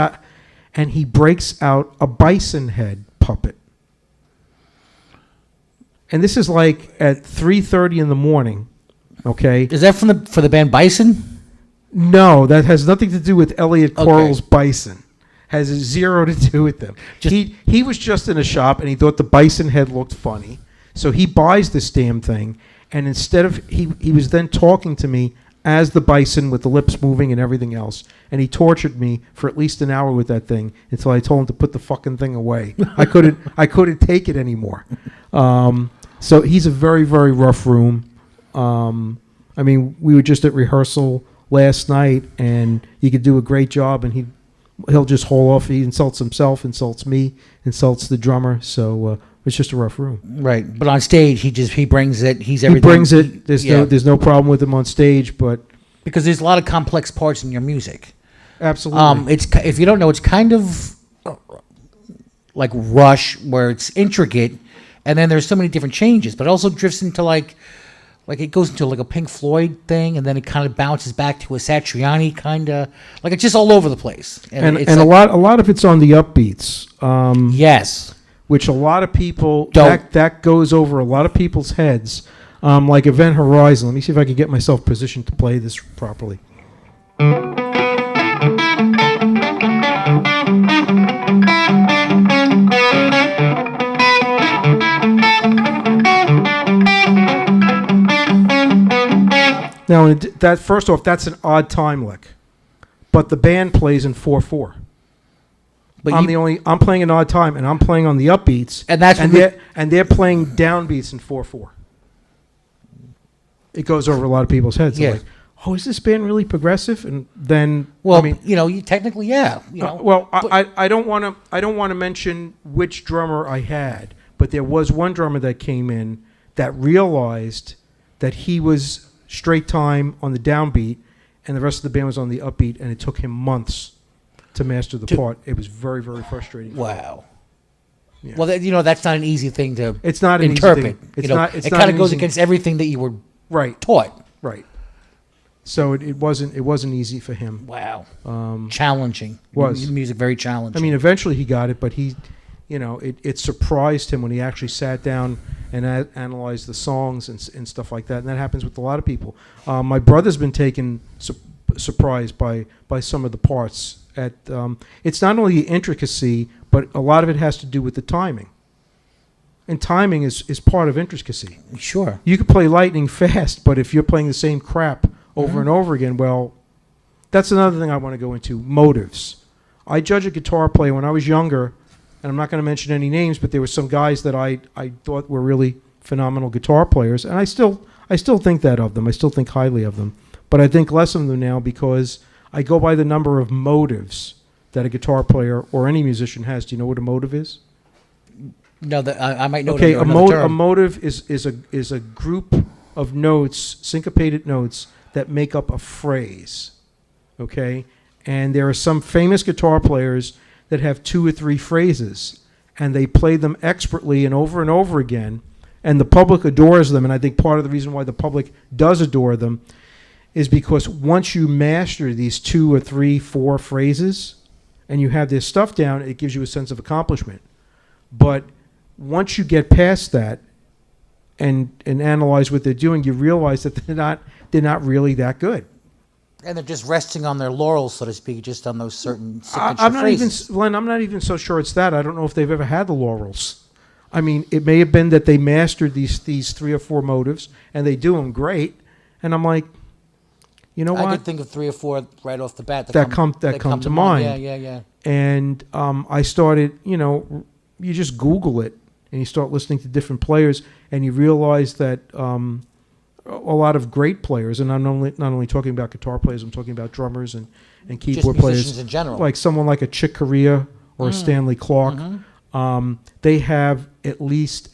And he breaks out a bison head puppet. And this is at 3:30 in the morning, okay? Is that for the band Bison? No, that has nothing to do with Elliot Coral's Bison. Has zero to do with them. He was just in a shop and he thought the bison head looked funny. So he buys this damn thing, and instead of he was then talking to me as the bison with the lips moving and everything else, and he tortured me for at least an hour with that thing until I told him to put the fucking thing away. I couldn't take it anymore. So he's a very, very rough room. I mean, we were just at rehearsal last night, and he could do a great job, and he'll just haul off. He insults himself, insults me, insults the drummer. So it's just a rough room. Right, but on stage he brings it. He's everything. He brings it. There's no problem with him on stage, but because there's a lot of complex parts in your music. Absolutely. If you don't know, it's kind of like Rush, where it's intricate, and then there's so many different changes, but it also drifts into like it goes into a Pink Floyd thing, and then it kind of bounces back to a Satriani kind of it's just all over the place. And a lot of it's on the upbeats. Yes, which a lot of people don't. That goes over a lot of people's heads. Like Event Horizon. Let me see if I can get myself positioned to play this properly. Now, that first off, that's an odd time lick, but the band plays in 4/4. But I'm playing an odd time, and I'm playing on the upbeats, and they're playing downbeats in 4/4. It goes over a lot of people's heads. Yeah. oh, is this band really progressive? And then, Well, I mean, you technically, yeah. I don't want to mention which drummer I had, but there was one drummer that came in that realized that he was straight time on the downbeat, and the rest of the band was on the upbeat, and it took him months to master the part. It was very, very frustrating. Wow. Yeah. Well, that's not an easy thing to It's not an interpret. easy thing. It's It not kind an of goes easy- against everything that you were Right, taught. right. So it wasn't easy for him. Wow. Challenging. Was. Music very challenging. I mean, eventually he got it, but it surprised him when he actually sat down and analyzed the songs and stuff like that. And that happens with a lot of people. My brother's been taken surprised by some of the parts. It's not only the intricacy, but a lot of it has to do with the timing. And timing is part of intricacy. Sure. You could play lightning fast, but if you're playing the same crap over and over again, well, that's another thing I want to go into, motives. I judge a guitar player when I was younger, and I'm not going to mention any names, but there were some guys that I thought were really phenomenal guitar players, and I still think that of them. I still think highly of them. But I think less of them now because I go by the number of motives that a guitar player or any musician has. Do you know what a motive is? No, I might know. Okay, another term. a motive is a group of notes, syncopated notes that make up a phrase. Okay, and there are some famous guitar players that have 2 or 3 phrases, and they play them expertly and over again, and the public adores them. And I think part of the reason why the public does adore them is because once you master these 2 or 3, 4 phrases, and you have this stuff down, it gives you a sense of accomplishment. But once you get past that and analyze what they're doing, you realize that they're not really that good. And they're just resting on their laurels, so to speak, just on those certain signature I'm not phrases. Len, I'm not even so sure it's that. I don't know if they've ever had the laurels. I mean, it may have been that they mastered these 3 or 4 motives, and they do them great. And I'm like, you know what? I could think of 3 or 4 right off the bat that come to mind. Yeah. And I started, you just Google it, and you start listening to different players, and you realize that a lot of great players, and I'm not only talking about guitar players, I'm talking about drummers and keyboard Just players musicians in general. like someone like a Chick Corea or a Stanley Clark. They have at least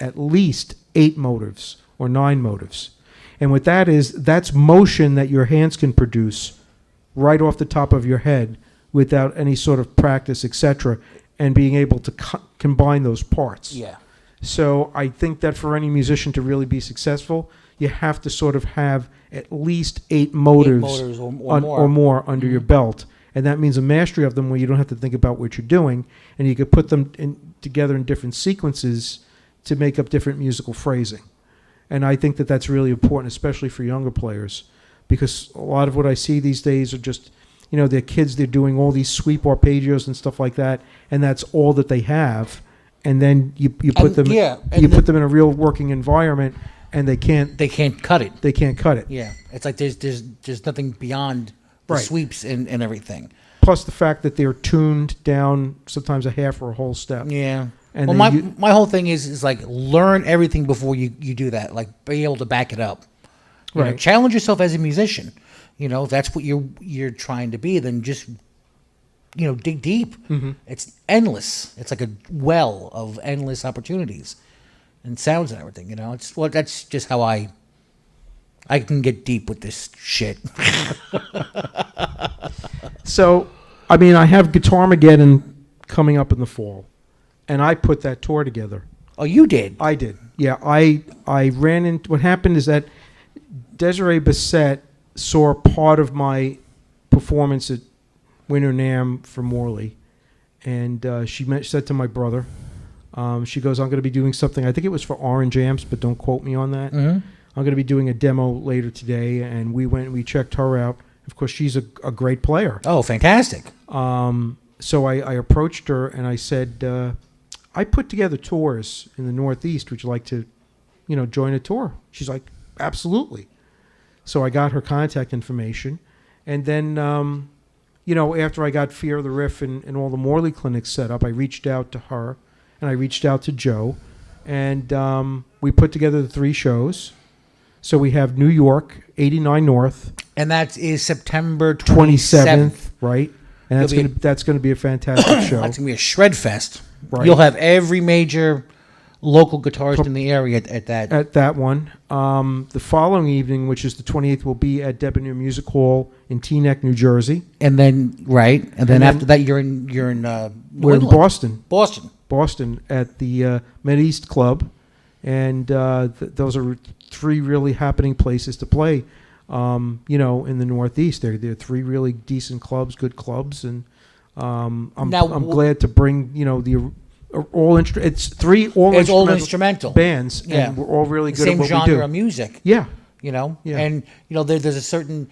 8 motives or 9 motives, and what that's motion that your hands can produce right off the top of your head without any sort of practice, etc., and being able to combine those parts. Yeah. So I think that for any musician to really be successful, you have to sort of have at least 8 motives, or more under your belt. And that means a mastery of them where you don't have to think about what you're doing, and you could put them together in different sequences to make up different musical phrasing. And I think that that's really important, especially for younger players, because a lot of what I see these days are just, they're kids, they're doing all these sweep arpeggios and stuff like that, and that's all that they have. And then you put them put them in a real working environment, and they can't cut it. They can't cut it. Yeah, it's like there's nothing beyond the sweeps and everything. Plus the fact that they're tuned down sometimes a half or a whole step. Yeah. And well, my whole thing is like learn everything before you do that. Like be able to back it up. Right. Challenge yourself as a musician. If that's what you're trying to be, then just dig deep. Mm-hmm. It's endless. It's like a well of endless opportunities and sounds and everything. That's just how I can get deep with this shit. So, I mean, I have Guitarmageddon coming up in the fall, and I put that tour together. Oh, you did? I did. Yeah, I ran into, what happened is that Desiree Bassett saw part of my performance at Winter NAMM for Morley, and she said to my brother, she goes, I'm going to be doing something, I think it was for Orange Amps, but don't quote me on that. Mm-hmm. I'm going to be doing a demo later today, and we checked her out. Of course, she's a great player. Oh, fantastic. So I approached her, and I said, I put together tours in the Northeast. Would you like to, join a tour? She's like, absolutely. So I got her contact information. And then, after I got Fear of the Riff and all the Morley clinics set up, I reached out to her, and I reached out to Joe. And we put together the 3 shows. So we have New York, 89 North, And that is September 27th, 27th. right? And that's going to be a fantastic show. That's going to be a shred fest. Right. You'll have every major local guitarist in the area at that. At that one. The following evening, which is the 28th, will be at Debonair Music Hall in Teaneck, New Jersey. And then, and then after that, you're in We're in England. Boston at the Mid-East Club. And those are three really happening places to play, in the Northeast. They're three really decent clubs, good clubs. And I'm glad to bring, it's three all instrumental bands, and we're all really good at what we do. Same genre of music. Yeah. And there's a certain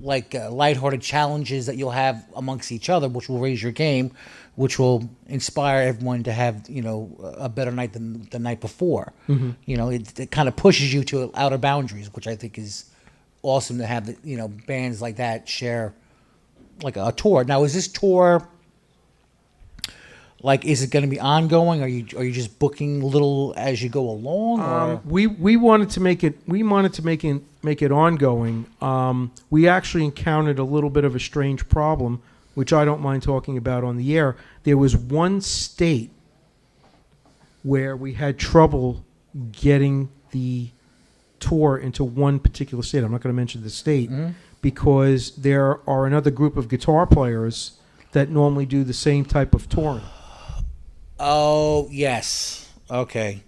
lighthearted challenges that you'll have amongst each other, which will raise your game, which will inspire everyone to have a better night than the night before. It kind of pushes you to outer boundaries, which I think is awesome to have bands like that share like a tour. Now, is this tour is it going to be ongoing? Are you just booking little as you go along? Or? We wanted to make it ongoing. We actually encountered a little bit of a strange problem, which I don't mind talking about on the air. There was one state where we had trouble getting the tour into one particular state. I'm not going to mention the state because there are another group of guitar players that normally do the same type of touring. Oh, yes. Okay.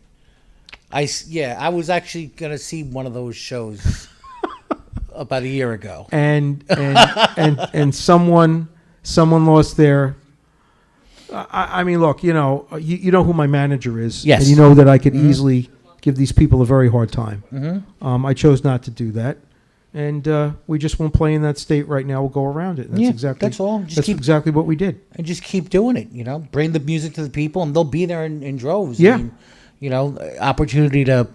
I was actually going to see one of those shows about a year ago. And someone lost their I mean, look, you know who my manager is. Yes. And you know that I could easily give these people a very hard time. I chose not to do that. And we just won't play in that state right now. We'll go around it. And That's all. That's exactly what we did. And just keep doing it, Bring the music to the people, and they'll be there in droves. Yeah. Opportunity to,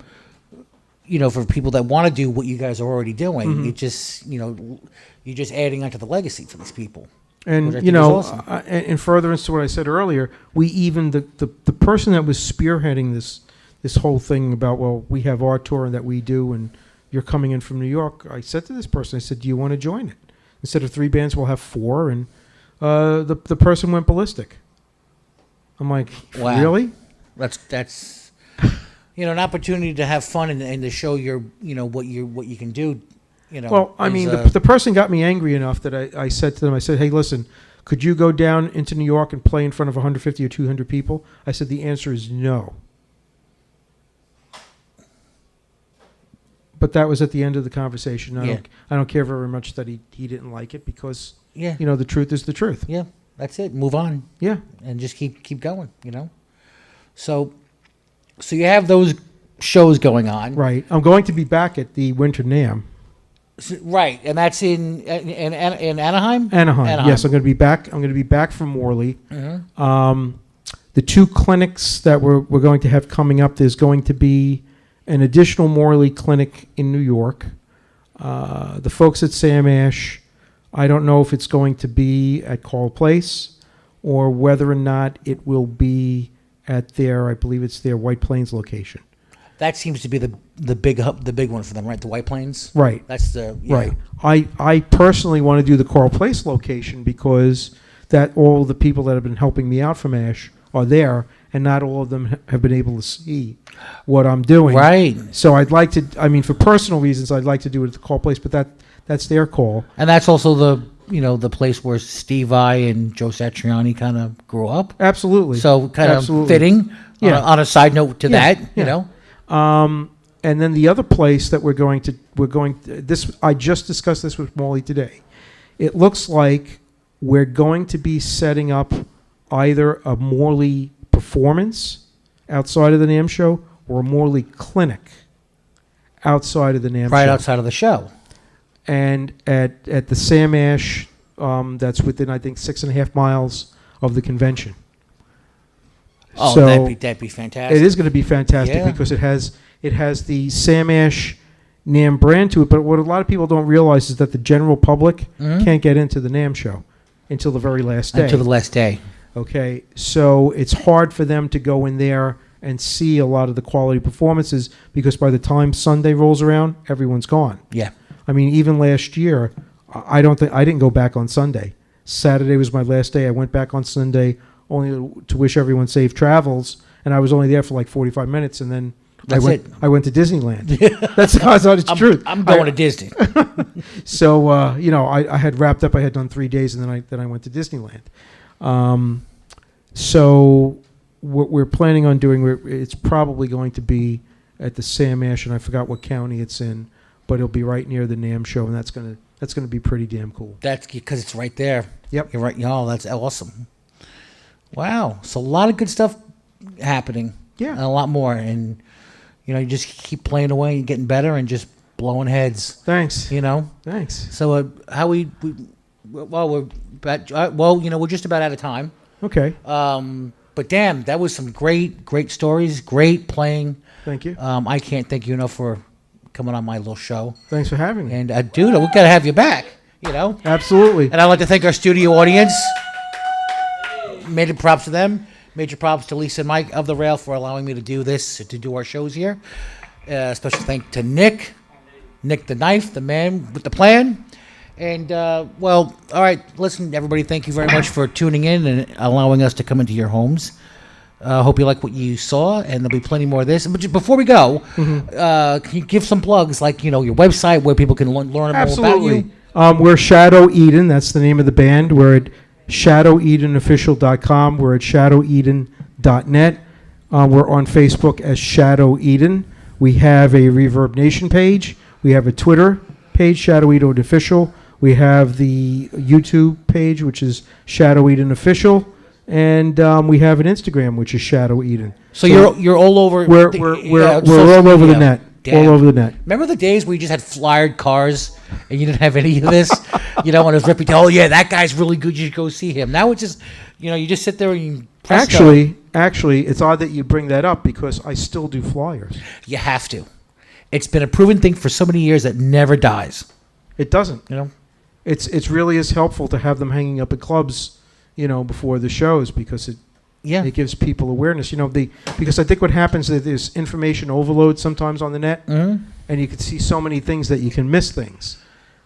for people that want to do what you guys are already doing. It just, you're just adding onto the legacy for these people. And, awesome. in furtherance to what I said earlier, we even, the person that was spearheading this whole thing about, well, we have our tour and that we do, and you're coming in from New York, I said to this person, I said, do you want to join it? Instead of 3 bands, we'll have 4. And the person went ballistic. I'm like, wow. Really? That's an opportunity to have fun and to show your, what you can do. Well, I mean, the person got me angry enough that I said to them, I said, hey, listen, could you go down into New York and play in front of 150 or 200 people? I said, the answer is no. But that was at the end of the conversation. I don't care very much that he didn't like it because, the truth is the truth. Yeah, that's it. Move on. Yeah. And just keep going, So you have those shows going on. Right. I'm going to be back at the Winter NAMM. Right, and that's in Anaheim? Anaheim. Yes, I'm going to be back. I'm going to be back from Morley. The 2 clinics that we're going to have coming up, there's going to be an additional Morley clinic in New York. The folks at Sam Ash, I don't know if it's going to be at Carl Place or whether or not it will be at I believe it's their White Plains location. That seems to be the big one for them, right? The White Plains? Right. That's Right. I personally want to do the Carl Place location because that all the people that have been helping me out from Ash are there, and not all of them have been able to see what I'm doing. Right. So I'd like to, for personal reasons, I'd like to do it at the Carl Place, but that's their call. And that's also the place where Steve Vai and Joe Satriani kind of grew up. Absolutely. So kind of fitting on a side note to that, And then the other place that I just discussed this with Molly today. It looks like we're going to be setting up either a Morley performance outside of the NAMM show or a Morley clinic outside of the NAMM show. Right outside of the show. And at the Sam Ash, that's within, I think, 6.5 miles of the convention. Oh, so that'd be fantastic. It is going to be fantastic because it has the Sam Ash NAMM brand to it. But what a lot of people don't realize is that the general public can't get into the NAMM show until the very last day. Until the last day. Okay, so it's hard for them to go in there and see a lot of the quality performances, because by the time Sunday rolls around, everyone's gone. Yeah. I mean, even last year, I didn't go back on Sunday. Saturday was my last day. I went back on Sunday only to wish everyone safe travels, and I was only there for like 45 minutes, and then I went to Disneyland. That's the honest truth. I'm going to Disney. So I had wrapped up. I had done 3 days, and then I went to Disneyland. So what we're planning on doing, it's probably going to be at the Sam Ash, and I forgot what county it's in, but it'll be right near the NAMM show, and that's gonna be pretty damn cool. That's because it's right there. Yep. You're right. Oh, that's awesome. Wow. So a lot of good stuff happening. Yeah. And a lot more. And, you just keep playing away and getting better and just blowing heads. Thanks. Thanks. So we're just about out of time. Okay. But damn, that was some great stories. Great playing. Thank you. I can't thank you enough for coming on my little show. Thanks for having me. And dude, we gotta have you back. Absolutely. And I'd like to thank our studio audience. Major props to them. Major props to Lisa and Mike of the Rail for allowing me to do this, to do our shows here. Special thank to Nick the Knife, the man with the plan. And, all right, listen, everybody, thank you very much for tuning in and allowing us to come into your homes. Hope you like what you saw, and there'll be plenty more of this. But just before we go, can you give some plugs, like, your website where people can learn more about you? We're Shadow Eden. That's the name of the band. We're at ShadowEdenOfficial.com. We're at ShadowEden.net. We're on Facebook as Shadow Eden. We have a Reverb Nation page. We have a Twitter page, Shadow Eden Official. We have the YouTube page, which is Shadow Eden Official. And we have an Instagram, which is Shadow Eden. So you're all over. We're all over the net. Damn. All over the net. Remember the days where you just had flyered cars and you didn't have any of this? And it was reputation. Oh yeah, that guy's really good. You should go see him. Now it's just, you just sit there and you Actually, it's odd that you bring that up, because I still do flyers. You have to. It's been a proven thing for so many years that never dies. It doesn't. It's really as helpful to have them hanging up at clubs, before the shows, because it gives people awareness. Because I think what happens is there's information overload sometimes on the net, and you can see so many things that you can miss things.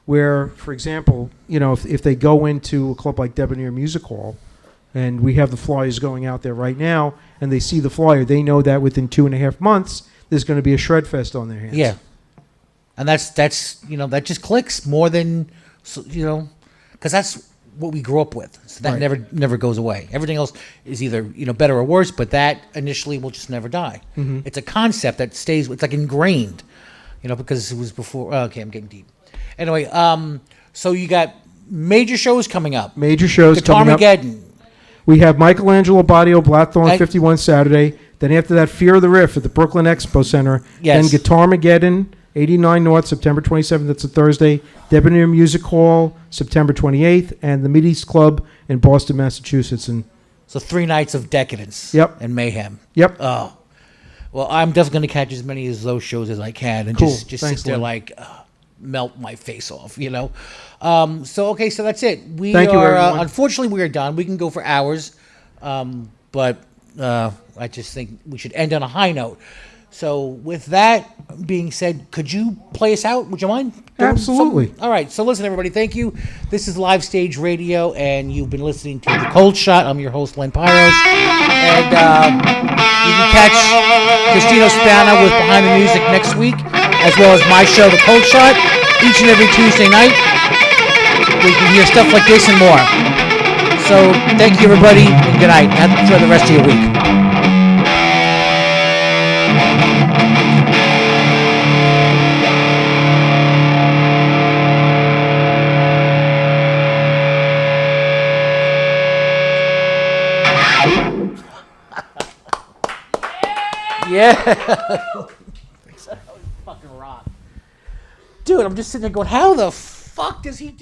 Where, for example, if they go into a club like Debonair Music Hall, and we have the flyers going out there right now, and they see the flyer, they know that within 2.5 months there's going to be a shred fest on their hands. Yeah, and that's that just clicks more than because that's what we grew up with. So that never goes away. Everything else is either better or worse, but that initially will just never die. Mm-hmm. It's a concept that stays. It's like ingrained, because it was before. Okay, I'm getting deep. Anyway, so you got major shows coming up. Major shows coming up. Guitarmageddon. We have Michelangelo Badio Blackthorn 51 Saturday. Then after that, Fear of the Riff at the Brooklyn Expo Center. Yes. Then Guitarmageddon, 89 North, September 27th. That's a Thursday. Debonair Music Hall, September 28th. And the Mideast Club in Boston, Massachusetts. And so 3 nights of decadence. Yep. And mayhem. Yep. Oh. Well, I'm definitely going to catch as many of those shows as I can. And just Thanks, sit there Len. like... melt my face off, so that's it. Thank you, everyone. Unfortunately, we are done. We can go for hours, but I just think we should end on a high note. So with that being said, could you play us out? Would you mind? Absolutely. All right, so listen, everybody, thank you. This is Live Stage Radio, and you've been listening to The Cold Shot. I'm your host, Len Pyros, and you can catch Christina Spana with Behind the Music next week, as well as my show, The Cold Shot, each and every Tuesday night. We can hear stuff like this and more. So thank you, everybody, and good night. Enjoy the rest of your week. Yeah. Fucking rock. Dude, I'm just sitting there going, how the fuck does he do